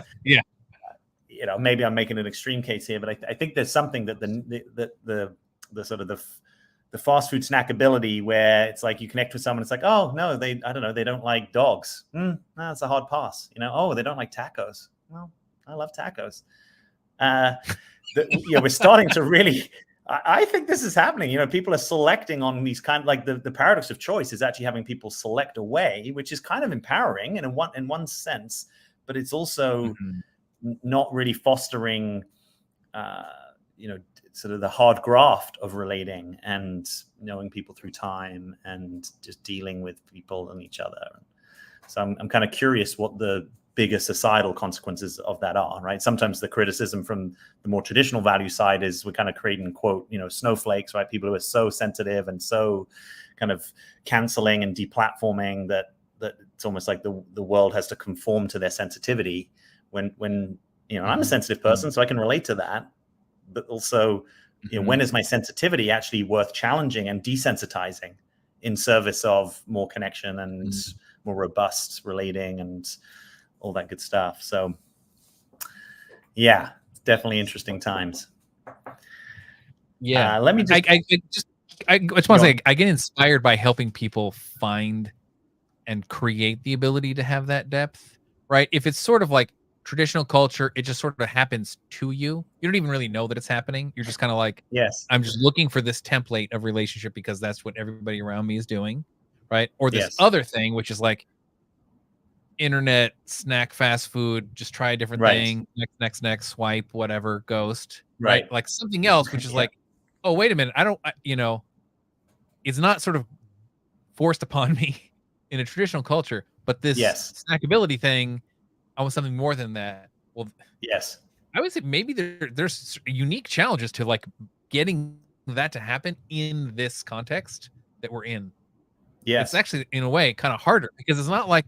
[SPEAKER 1] maybe I'm making an extreme case here, but I think there's something that the sort of the fast food snackability, where it's like you connect with someone, it's like, oh no, they don't like dogs. No, it's a hard pass. Oh, they don't like tacos. Well, I love tacos. We're starting to really, I think this is happening. People are selecting on these kind of like the paradox of choice is actually having people select away, which is kind of empowering in one sense, but it's also not really fostering, sort of the hard graft of relating and knowing people through time and just dealing with people and each other. So I'm kind of curious what the bigger societal consequences of that are, right? Sometimes the criticism from the more traditional value side is we're kind of creating, quote, snowflakes, right? People who are so sensitive and so kind of canceling and deplatforming that it's almost like the world has to conform to their sensitivity when I'm a sensitive person, so I can relate to that. But also, when is my sensitivity actually worth challenging and desensitizing in service of more connection and more robust relating and all that good stuff? So, yeah, definitely interesting times.
[SPEAKER 2] Yeah,
[SPEAKER 1] let me just.
[SPEAKER 2] I just want to say I get inspired by helping people find and create the ability to have that depth, right? If it's sort of like traditional culture, it just sort of happens to you. You don't even really know that it's happening. You're just kind of like,
[SPEAKER 1] yes,
[SPEAKER 2] I'm just looking for this template of relationship because that's what everybody around me is doing, right? Or this other thing, which is like internet snack, fast food, just try a different thing, next, swipe, whatever, ghost, right? Like something else, which is like, oh, wait a minute, it's not sort of forced upon me in a traditional culture, but this snackability thing, I want something more than that. Well,
[SPEAKER 1] yes,
[SPEAKER 2] I would say maybe there's unique challenges to like getting that to happen in this context that we're in.
[SPEAKER 1] Yes,
[SPEAKER 2] it's actually in a way kind of harder because it's not like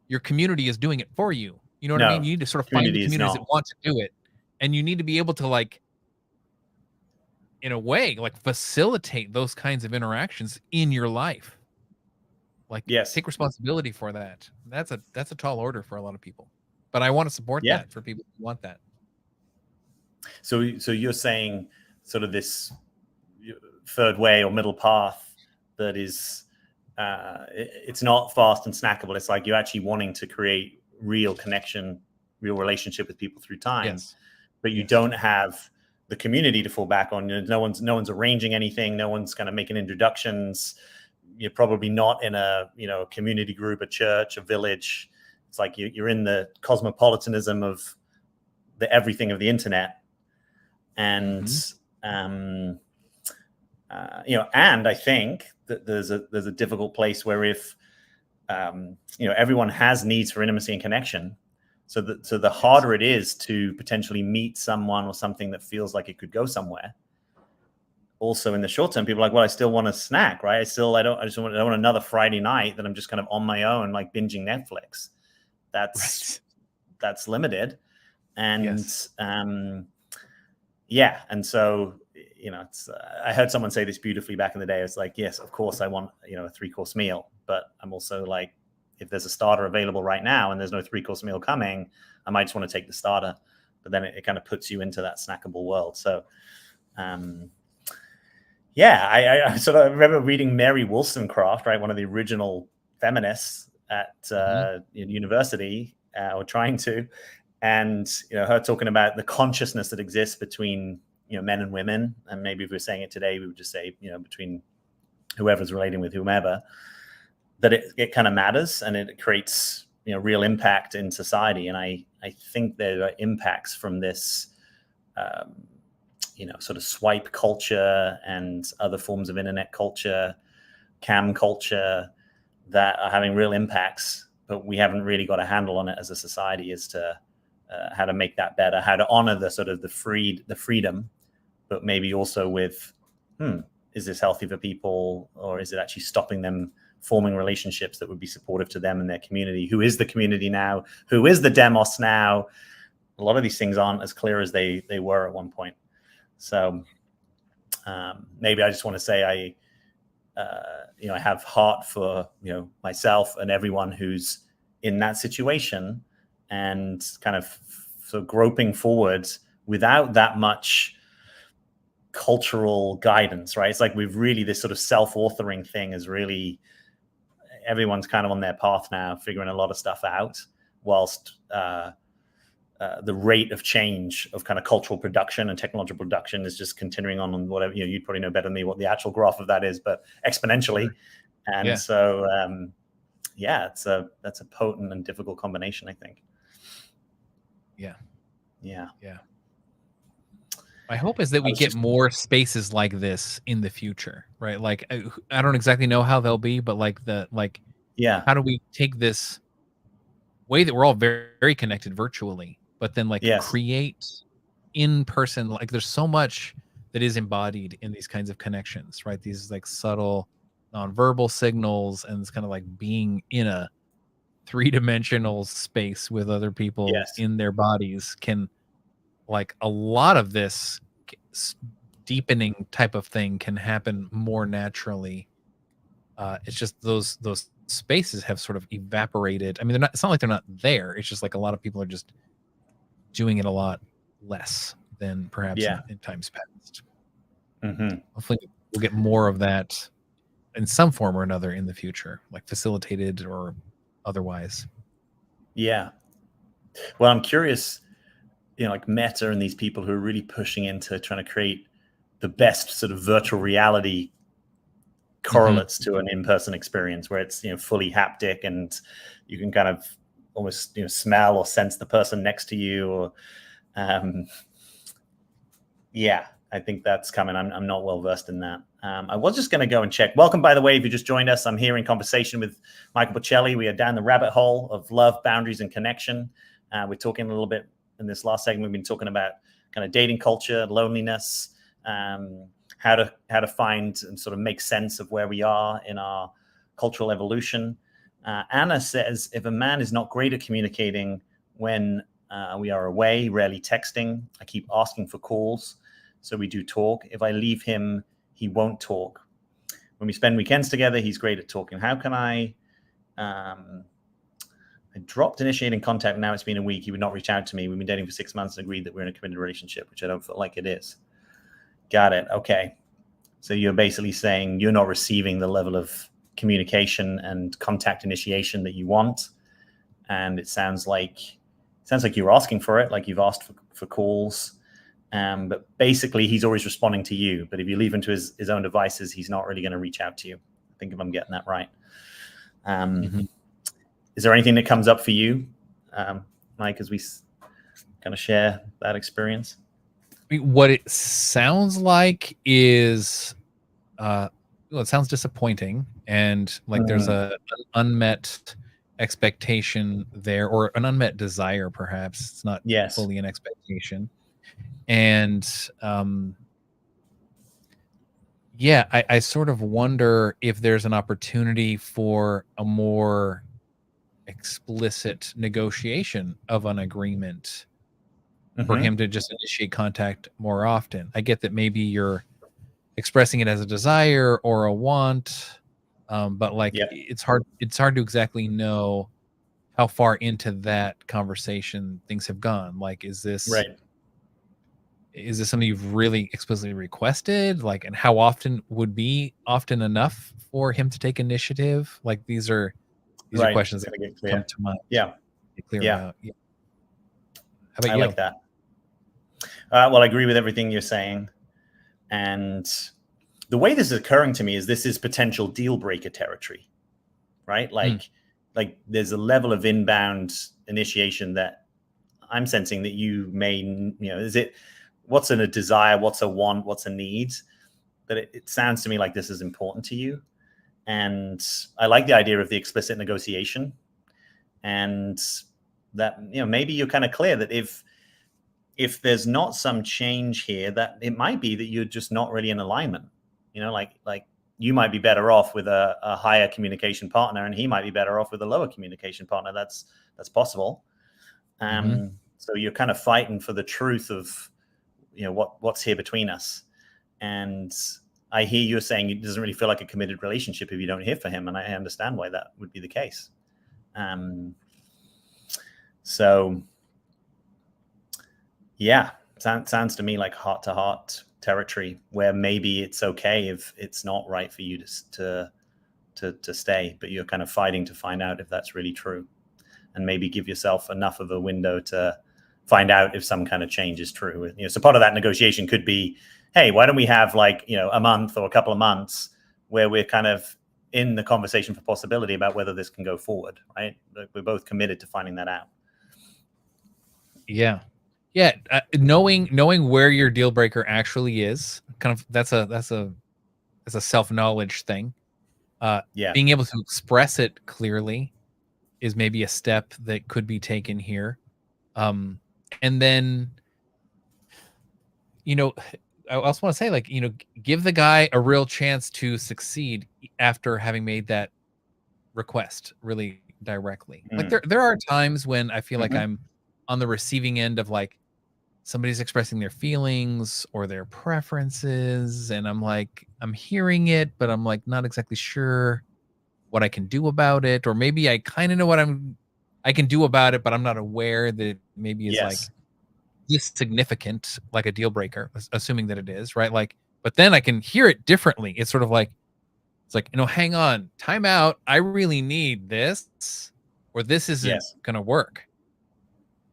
[SPEAKER 2] your community is doing it for you. You know what I mean? You need to sort of find the communities that want to do it, and you need to be able to like in a way, like facilitate those kinds of interactions in your life. Like,
[SPEAKER 1] Yes.
[SPEAKER 2] take responsibility for that. That's a tall order for a lot of people, but I want to support
[SPEAKER 1] Yeah.
[SPEAKER 2] that for people who want that.
[SPEAKER 1] So you're saying sort of this third way or middle path that is, it's not fast and snackable. It's like you're actually wanting to create real connection, real relationship with people through time,
[SPEAKER 2] Yes.
[SPEAKER 1] but you don't have the community to fall back on. No one's arranging anything. No one's kind of making introductions. You're probably not in a community group, a church, a village. It's like you're in the cosmopolitanism of the everything of the internet. And and I think that there's a difficult place where if everyone has needs for intimacy and connection, so the harder it is to potentially meet someone or something that feels like it could go somewhere. Also, in the short term, people are like, well, I still want a snack, right? I don't want another Friday night that I'm just kind of on my own, like binging Netflix. That's limited, and and so it's. I heard someone say this beautifully back in the day. It's like, yes, of course, I want a 3-course meal, but I'm also like, if there's a starter available right now and there's no 3-course meal coming, I might just want to take the starter. But then it kind of puts you into that snackable world. So. I sort of remember reading Mary Wollstonecraft, right, one of the original feminists at university, or trying to, and her talking about the consciousness that exists between men and women, and maybe if we're saying it today, we would just say between whoever's relating with whomever, that it kind of matters and it creates real impact in society. And I think there are impacts from this. Sort of swipe culture and other forms of internet culture, cam culture, that are having real impacts, but we haven't really got a handle on it as a society as to how to make that better, how to honor the sort of the freedom, but maybe also with, is this healthy for people, or is it actually stopping them forming relationships that would be supportive to them and their community? Who is the community now? Who is the demos now? A lot of these things aren't as clear as they were at one point. So maybe I just want to say I have heart for myself and everyone who's in that situation, and kind of sort of groping forward without that much cultural guidance, right? It's like we've really, this sort of self-authoring thing is really, everyone's kind of on their path now, figuring a lot of stuff out, whilst the rate of change of kind of cultural production and technological production is just continuing on whatever, you'd probably know better than me what the actual graph of that is, but exponentially. And so, that's a potent and difficult combination, I think. Yeah.
[SPEAKER 2] My hope is that we get more spaces like this in the future, right? Like, I don't exactly know how they'll be, but how do we take this way that we're all very, very connected virtually, but then create in person? Like, there's so much that is embodied in these kinds of connections, right? These like subtle nonverbal signals, and it's kind of like being in a 3-dimensional space with other people in their bodies can, like, a lot of this deepening type of thing can happen more naturally. It's just those spaces have sort of evaporated. I mean, it's not like they're not there. It's just like a lot of people are just doing it a lot less than perhaps in times past. Hopefully we'll get more of that in some form or another in the future, like facilitated or otherwise.
[SPEAKER 1] Well, I'm curious, like Meta and these people who are really pushing into trying to create the best sort of virtual reality correlates to an in-person experience, where it's fully haptic and you can kind of almost smell or sense the person next to you, or I think that's coming. I'm not well versed in that. I was just going to go and check. Welcome, by the way, if you just joined us. I'm here in conversation with Michael Bocelli. We are down the rabbit hole of love, boundaries, and connection. We're talking a little bit in this last segment. We've been talking about kind of dating culture, loneliness, how to find and sort of make sense of where we are in our cultural evolution. Anna says, if a man is not great at communicating when we are away, rarely texting, I keep asking for calls, so we do talk. If I leave him, he won't talk. When we spend weekends together, he's great at talking. How can I dropped initiating contact. Now it's been a week. He would not reach out to me. We've been dating for 6 months and agreed that we're in a committed relationship, which I don't feel like it is. Got it. Okay. So you're basically saying you're not receiving the level of communication and contact initiation that you want. And it sounds like you're asking for it, like you've asked for calls. But basically he's always responding to you. But if you leave him to his own devices, he's not really going to reach out to you. I think if I'm getting that right. Is there anything that comes up for you, Mike, as we kind of share that experience?
[SPEAKER 2] What it sounds like is, it sounds disappointing, and like there's an unmet expectation there, or an unmet desire, perhaps. It's not fully an expectation. And I sort of wonder if there's an opportunity for a more explicit negotiation of an agreement for him to just initiate contact more often. I get that maybe you're expressing it as a desire or a want, but like it's hard to exactly know how far into that conversation things have gone. Like, is this something you've really explicitly requested? Like, and how often would be often enough for him to take initiative? Like, these are questions that come to mind. Get clear about. How about you?
[SPEAKER 1] I like that. Well, I agree with everything you're saying. And the way this is occurring to me is this is potential deal breaker territory, right? Like there's a level of inbound initiation that I'm sensing that you may, what's a desire, what's a want, what's a need? But it sounds to me like this is important to you. And I like the idea of the explicit negotiation, and that, maybe you're kind of clear that if there's not some change here, that it might be that you're just not really in alignment. Like you might be better off with a higher communication partner, and he might be better off with a lower communication partner. That's possible. So you're kind of fighting for the truth of, what's here between us. And I hear you're saying it doesn't really feel like a committed relationship if you don't hear from him, and I understand why that would be the case. So sounds to me like heart-to-heart territory, where maybe it's okay if it's not right for you to stay, but you're kind of fighting to find out if that's really true, and maybe give yourself enough of a window to find out if some kind of change is true. So part of that negotiation could be, hey, why don't we have a month or a couple of months where we're kind of in the conversation for possibility about whether this can go forward, right? We're both committed to finding that out.
[SPEAKER 2] Knowing where your deal breaker actually is, kind of that's a self-knowledge thing. Being able to express it clearly is maybe a step that could be taken here. And then, I also want to say, give the guy a real chance to succeed after having made that request really directly. Like there are times when I feel like I'm on the receiving end of somebody's expressing their feelings or their preferences, and I'm hearing it, but I'm not exactly sure what I can do about it. Or maybe I kind of know what I can do about it, but I'm not aware that maybe it's this significant, like a deal breaker, assuming that it is, right? But then I can hear it differently. It's sort of hang on, time out. I really need this, or this isn't going to work.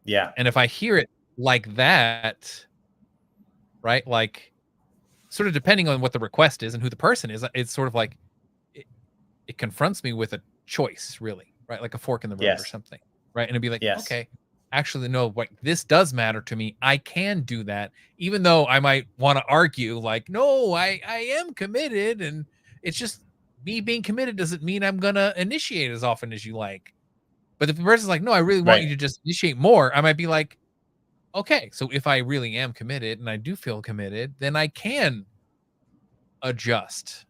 [SPEAKER 2] And if I hear it like that, right? Sort of depending on what the request is and who the person is, it's sort of it confronts me with a choice, really, right? Like a fork in the road or something, right? And it'd be okay, actually, no, this does matter to me. I can do that, even though I might want to argue, no, I am committed, and it's just me being committed doesn't mean I'm gonna initiate as often as you like. But if the person's no, I really want you to just initiate more, I might be okay, so if I really am committed and I do feel committed, then I can adjust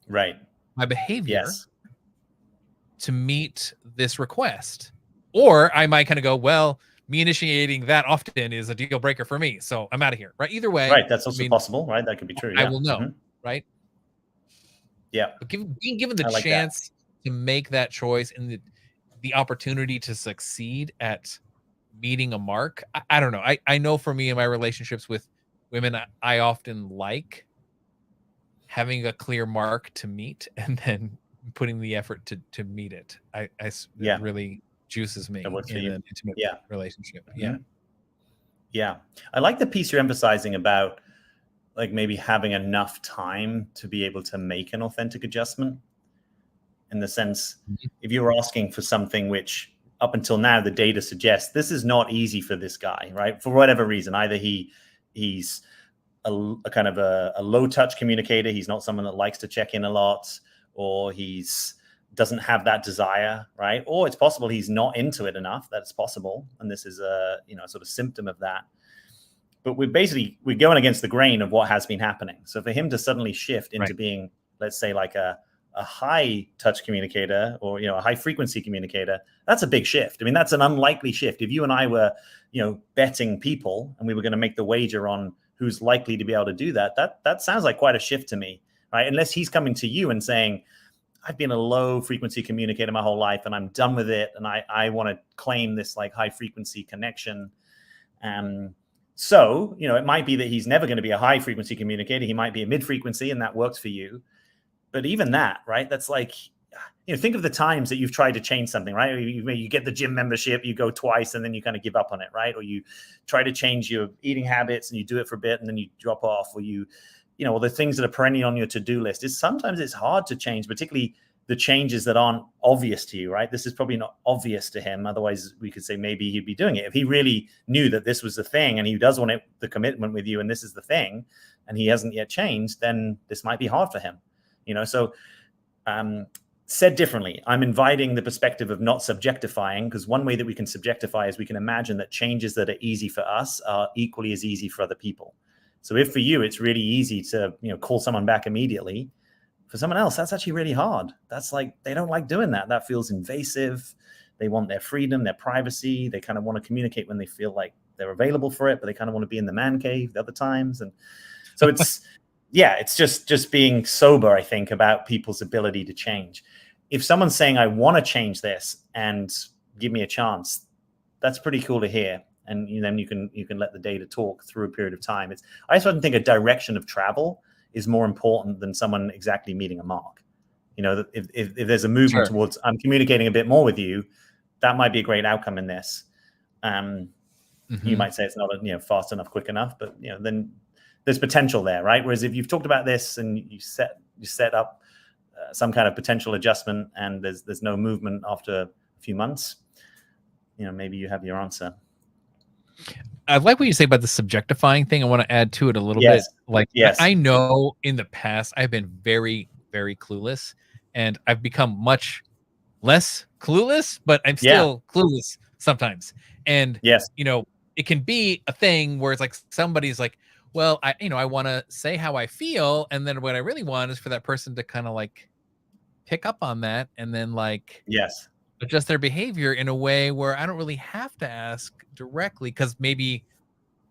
[SPEAKER 2] my behavior to meet this request. Or I might kind of go, well, me initiating that often is a deal breaker for me. So I'm out of here. Right. Either way.
[SPEAKER 1] Right. That's also possible, right? That could be true.
[SPEAKER 2] I
[SPEAKER 1] Yeah.
[SPEAKER 2] will know. Right.
[SPEAKER 1] Yeah.
[SPEAKER 2] But being given the
[SPEAKER 1] I like that.
[SPEAKER 2] chance to make that choice and the opportunity to succeed at meeting a mark, I don't know. I know for me in my relationships with women, I often like having a clear mark to meet and then putting the effort to meet it. It really juices me
[SPEAKER 1] That works for
[SPEAKER 2] in
[SPEAKER 1] you.
[SPEAKER 2] an intimate relationship.
[SPEAKER 1] Mhm.
[SPEAKER 2] Yeah.
[SPEAKER 1] Yeah. I like the piece you're emphasizing about like maybe having enough time to be able to make an authentic adjustment, in the sense, if you're asking for something which up until now the data suggests this is not easy for this guy, right? For whatever reason, either he's a kind of a low touch communicator, he's not someone that likes to check in a lot, or he's doesn't have that desire, right? Or it's possible he's not into it enough. That's possible, and this is a sort of symptom of that. But we're going against the grain of what has been happening. So for him to suddenly shift into being, let's say, like a high touch communicator, or a high frequency communicator, that's a big shift. I mean, that's an unlikely shift. If you and I were betting people and we were going to make the wager on who's likely to be able to do that, that sounds like quite a shift to me, right? Unless he's coming to you and saying, I've been a low frequency communicator my whole life and I'm done with it, and I want to claim this like high frequency connection. So, it might be that he's never going to be a high frequency communicator. He might be a mid frequency, and that works for you. But even that, right? That's like, think of the times that you've tried to change something, right? You get the gym membership, you go twice, and then you kind of give up on it, right? Or you try to change your eating habits and you do it for a bit and then you drop off, or or the things that are perennial on your to-do list. Sometimes it's hard to change, particularly the changes that aren't obvious to you, right? This is probably not obvious to him. Otherwise, we could say maybe he'd be doing it. If he really knew that this was the thing and he does want the commitment with you and this is the thing, and he hasn't yet changed, then this might be hard for him. So said differently, I'm inviting the perspective of not subjectifying, because one way that we can subjectify is we can imagine that changes that are easy for us are equally as easy for other people. So if for you, it's really easy to, call someone back immediately, for someone else, that's actually really hard. That's like, they don't like doing that. That feels invasive. They want their freedom, their privacy. They kind of want to communicate when they feel like they're available for it, but they kind of want to be in the man cave the other times. And so it's, it's just being sober, I think, about people's ability to change. If someone's saying, I want to change this and give me a chance, that's pretty cool to hear. And then you can let the data talk through a period of time. I just think a direction of travel is more important than someone exactly meeting a mark. If there's a movement towards, I'm communicating a bit more with you, that might be a great outcome in this. You might say it's not fast enough, quick enough, but then there's potential there, right? Whereas if you've talked about this and you set up some kind of potential adjustment and there's no movement after a few months, maybe you have your answer.
[SPEAKER 2] I like what you say about the subjectifying thing. I want to add to it a little bit. Like, I know in the past I've been very, very clueless, and I've become much less clueless, but I'm still clueless sometimes. And it can be a thing where it's like somebody's like, well, I want to say how I feel, and then what I really want is for that person to kind of like pick up on that and then like adjust their behavior in a way where I don't really have to ask directly, because maybe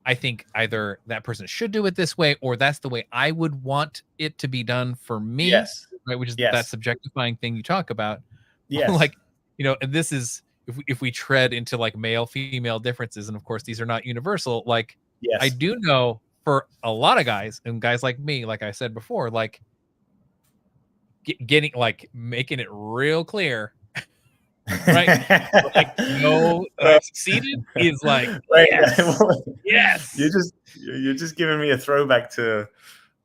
[SPEAKER 2] I think either that person should do it this way, or that's the way I would want it to be done for me, right? Which is that subjectifying thing you talk about. Like, and this is if we tread into like male female differences, and of course these are not universal. Like, I do know for a lot of guys, and guys like me, like I said before, like making it real clear, right? Like, I succeeded is like, yes.
[SPEAKER 1] You're just giving me a throwback to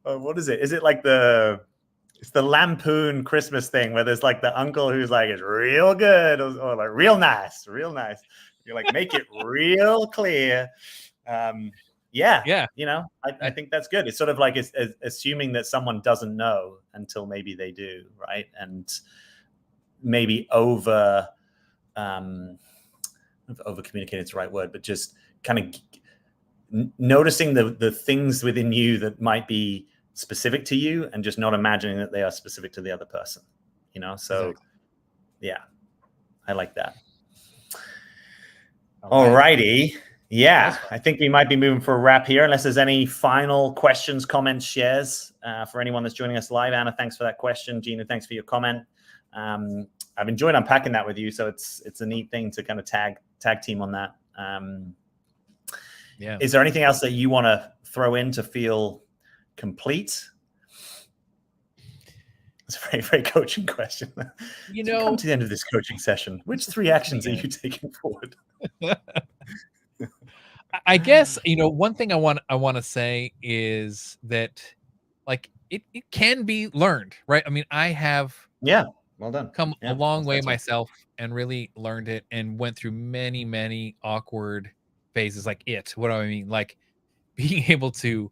[SPEAKER 1] what is it? Is it like it's the Lampoon Christmas thing where there's like the uncle who's like, it's real good, or like real nice. You're like, make it real clear. I think that's good. It's sort of like it's assuming that someone doesn't know until maybe they do, right? And maybe over communicating is the right word, but just kind of noticing the things within you that might be specific to you, and just not imagining that they are specific to the other person. So I like that. All righty. Yeah,
[SPEAKER 2] That's fun.
[SPEAKER 1] I think we might be moving for a wrap here, unless there's any final questions, comments, shares for anyone that's joining us live. Anna, thanks for that question. Gina, thanks for your comment. I've enjoyed unpacking that with you, so it's a neat thing to kind of tag team on that.
[SPEAKER 2] Yeah.
[SPEAKER 1] Is there anything else that you want to throw in to feel complete? It's a very, very coaching question.
[SPEAKER 2] You
[SPEAKER 1] To
[SPEAKER 2] know,
[SPEAKER 1] come to the end of this coaching session, which 3 actions are you taking forward?
[SPEAKER 2] I guess, you know, one thing I want to say is that, like, it can be learned, right? I mean, I have
[SPEAKER 1] Yeah, well done.
[SPEAKER 2] come
[SPEAKER 1] Yeah,
[SPEAKER 2] a long
[SPEAKER 1] that's
[SPEAKER 2] way
[SPEAKER 1] fantastic.
[SPEAKER 2] myself and really learned it and went through many, many awkward phases. Like, what do I mean? Like, being able to,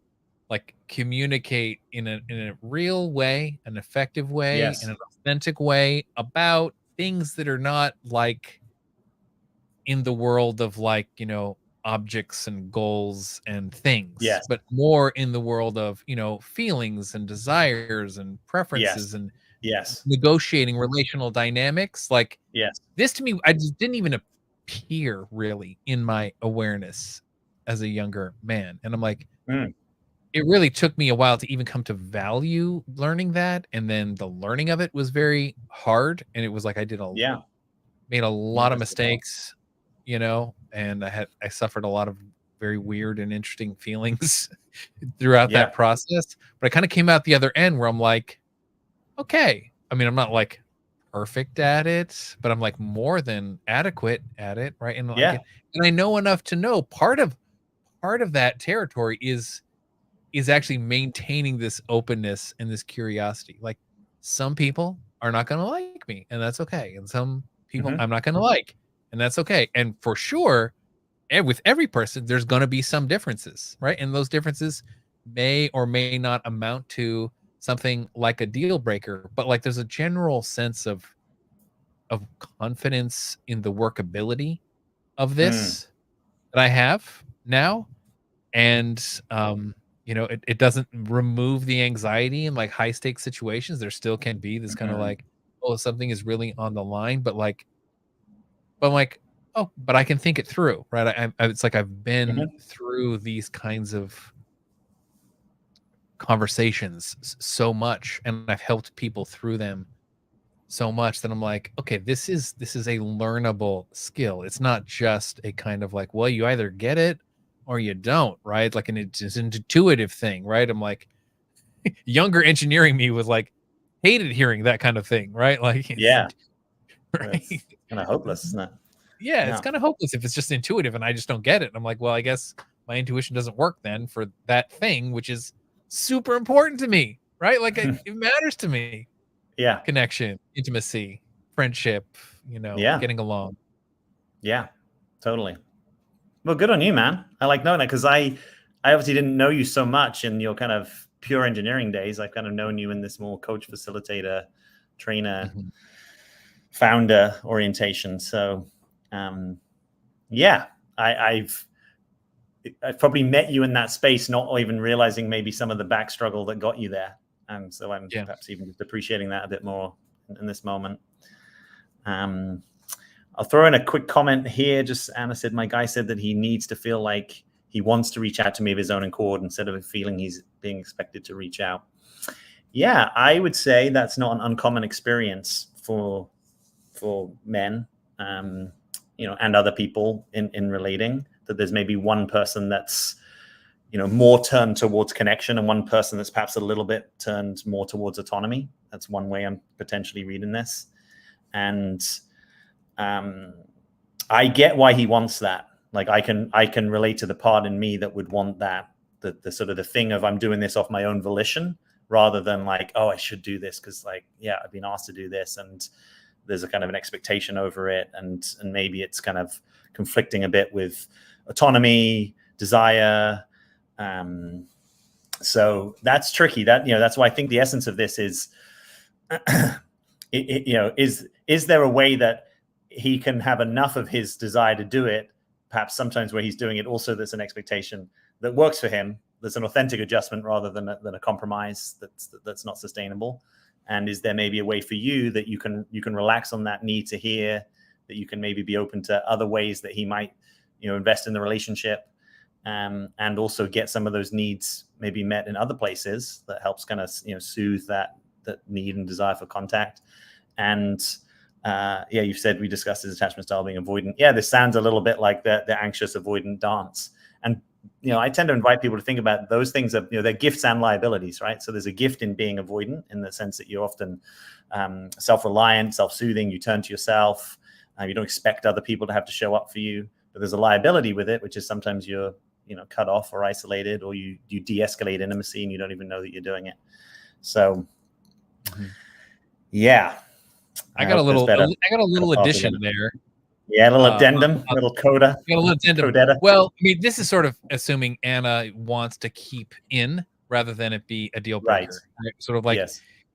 [SPEAKER 2] like, communicate in a real way, an effective way,
[SPEAKER 1] Yes.
[SPEAKER 2] in an authentic way about things that are not like in the world of, like, you know, objects and goals and things,
[SPEAKER 1] Yes.
[SPEAKER 2] but more in the world of, you know, feelings and desires and preferences
[SPEAKER 1] Yes.
[SPEAKER 2] and
[SPEAKER 1] Yes.
[SPEAKER 2] negotiating relational dynamics. Like,
[SPEAKER 1] Yes.
[SPEAKER 2] this to me, I just didn't even appear really in my awareness as a younger man. And I'm like,
[SPEAKER 1] Mm.
[SPEAKER 2] it really took me a while to even come to value learning that. And then the learning of it was very hard. And it was like I
[SPEAKER 1] Yeah.
[SPEAKER 2] made a lot of
[SPEAKER 1] Yes.
[SPEAKER 2] mistakes, you know, and I suffered a lot of very weird and interesting feelings throughout
[SPEAKER 1] Yeah.
[SPEAKER 2] that process. But I kind of came out the other end where I'm like, okay. I mean, I'm not like perfect at it, but I'm like more than adequate at it, right? And
[SPEAKER 1] Yeah.
[SPEAKER 2] and I know enough to know part of that territory is actually maintaining this openness and this curiosity. Like, some people are not going to like me, and that's okay. And some people
[SPEAKER 1] Mhm.
[SPEAKER 2] I'm not going to like, and that's okay. And for sure, and with every person, there's going to be some differences, right? And those differences may or may not amount to something like a deal breaker, but like there's a general sense of confidence in the workability of
[SPEAKER 1] Mm.
[SPEAKER 2] this that I have now. And you know, it doesn't remove the anxiety in like high stakes situations. There still can be this kind of
[SPEAKER 1] Mhm.
[SPEAKER 2] like, oh, something is really on the line, but like, oh, but I can think it through, right? It's like I've been
[SPEAKER 1] Mhm.
[SPEAKER 2] through these kinds of conversations so much, and I've helped people through them so much that I'm like, okay, this is a learnable skill. It's not just a kind of like, well, you either get it or you don't, right? Like, it's an intuitive thing, right? I'm like, younger engineering me was like, hated hearing that kind of thing, right? Like,
[SPEAKER 1] Yeah.
[SPEAKER 2] right?
[SPEAKER 1] That's kind of hopeless, isn't it?
[SPEAKER 2] Yeah, it's
[SPEAKER 1] Yeah.
[SPEAKER 2] kind of hopeless if it's just intuitive and I just don't get it. And I'm like, well, I guess my intuition doesn't work then for that thing, which is super important to me, right? Like, it matters to me.
[SPEAKER 1] Yeah.
[SPEAKER 2] Connection, intimacy, friendship, you know,
[SPEAKER 1] Yeah.
[SPEAKER 2] getting along.
[SPEAKER 1] Yeah. Totally. Well, good on you, man. I like knowing that because I obviously didn't know you so much in your kind of pure engineering days. I've kind of known you in this more coach, facilitator, trainer,
[SPEAKER 2] Mhm.
[SPEAKER 1] founder orientation. So, um, yeah, I've probably met you in that space, not even realizing maybe some of the back struggle that got you there. And so I'm
[SPEAKER 2] Yeah.
[SPEAKER 1] perhaps even just appreciating that a bit more in this moment. I'll throw in a quick comment here. Just Anna said, my guy said that he needs to feel like he wants to reach out to me of his own accord instead of feeling he's being expected to reach out. Yeah, I would say that's not an uncommon experience for men, you know, and other people in relating. That there's maybe one person that's, you know, more turned towards connection and one person that's perhaps a little bit turned more towards autonomy. That's one way I'm potentially reading this. And I get why he wants that. Like I can relate to the part in me that would want that, the sort of the thing of I'm doing this off my own volition rather than like, oh, I should do this because like, yeah, I've been asked to do this and there's a kind of an expectation over it. And maybe it's kind of conflicting a bit with autonomy, desire. So that's tricky. That, you know, that's why I think the essence of this is, you know, is there a way that he can have enough of his desire to do it, perhaps sometimes where he's doing it also there's an expectation that works for him, there's an authentic adjustment rather than a compromise that's not sustainable. And is there maybe a way for you that you can relax on that need to hear, that you can maybe be open to other ways that he might invest in the relationship, and also get some of those needs maybe met in other places. That helps kind of soothe that need and desire for contact. And you've said, we discussed his attachment style being avoidant. Yeah, this sounds a little bit like the anxious avoidant dance. And I tend to invite people to think about those things of, they're gifts and liabilities, right? So there's a gift in being avoidant, in the sense that you're often self-reliant, self-soothing. You turn to yourself. You don't expect other people to have to show up for you. But there's a liability with it, which is sometimes you're cut off or isolated, or you de-escalate intimacy and you don't even know that you're doing it. So yeah,
[SPEAKER 2] I got a little addition there.
[SPEAKER 1] Yeah, a little addendum, a little coda.
[SPEAKER 2] A little addendum.
[SPEAKER 1] Codetta.
[SPEAKER 2] Well, I mean, this is sort of assuming Anna wants to keep in rather than it be a deal breaker. Right? Sort of like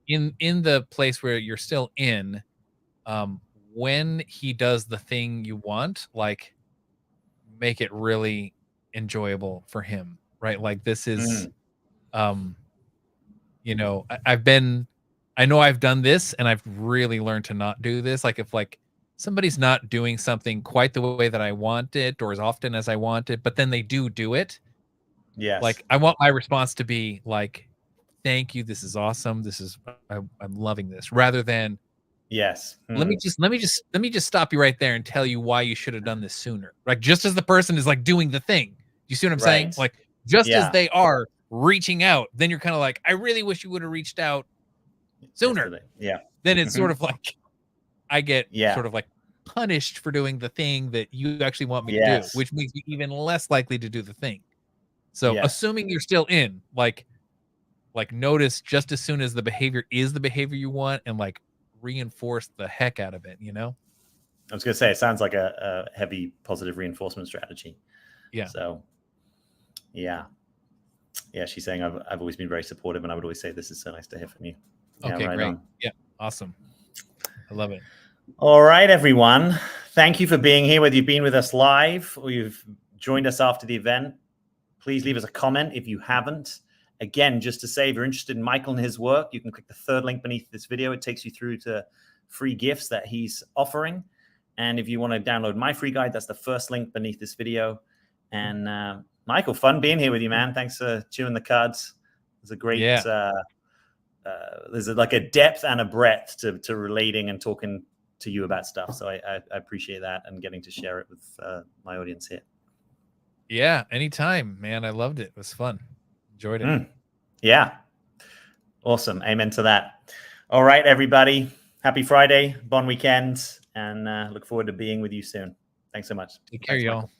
[SPEAKER 2] in the place where you're still in, when he does the thing you want, like, make it really enjoyable for him, right? Like, this is, I know I've done this, and I've really learned to not do this. Like, if somebody's not doing something quite the way that I want it, or as often as I want it, but then they do it.
[SPEAKER 1] Yes.
[SPEAKER 2] Like, I want my response to be like, thank you. This is awesome. I'm loving this, rather than,
[SPEAKER 1] yes.
[SPEAKER 2] Let me just stop you right there and tell you why you should have done this sooner. Like, just as the person is like doing the thing. You see what I'm saying? Like, just as they are reaching out, then you're kind of like, I really wish you would have reached out sooner.
[SPEAKER 1] Yesterday. Yeah.
[SPEAKER 2] Then it's sort of like, I get sort of like punished for doing the thing that you actually want me to do, which makes me even less likely to do the thing. So assuming you're still in, like notice just as soon as the behavior is the behavior you want, and like reinforce the heck out of it,
[SPEAKER 1] I was going to say, it sounds like a heavy positive reinforcement strategy.
[SPEAKER 2] Yeah.
[SPEAKER 1] So yeah, she's saying, I've always been very supportive, and I would always say, this is so nice to hear from you.
[SPEAKER 2] Okay, right, great. Yeah, awesome. I love it.
[SPEAKER 1] All right, everyone. Thank you for being here, whether you've been with us live or you've joined us after the event. Please leave us a comment if you haven't. Again, just to say, if you're interested in Michael and his work, you can click the third link beneath this video. It takes you through to free gifts that he's offering. And if you want to download my free guide, that's the first link beneath this video. And Michael, fun being here with you, man. Thanks for chewing the cards. It's a great, there's like a depth and a breadth to relating and talking to you about stuff. So I appreciate that, and getting to share it with my audience here.
[SPEAKER 2] Yeah, anytime, man. I loved it. It was fun. Enjoyed it.
[SPEAKER 1] Yeah. Awesome. Amen to that. All right, everybody. Happy Friday, bon weekend, and look forward to being with you soon. Thanks so much.
[SPEAKER 2] Take care, y'all.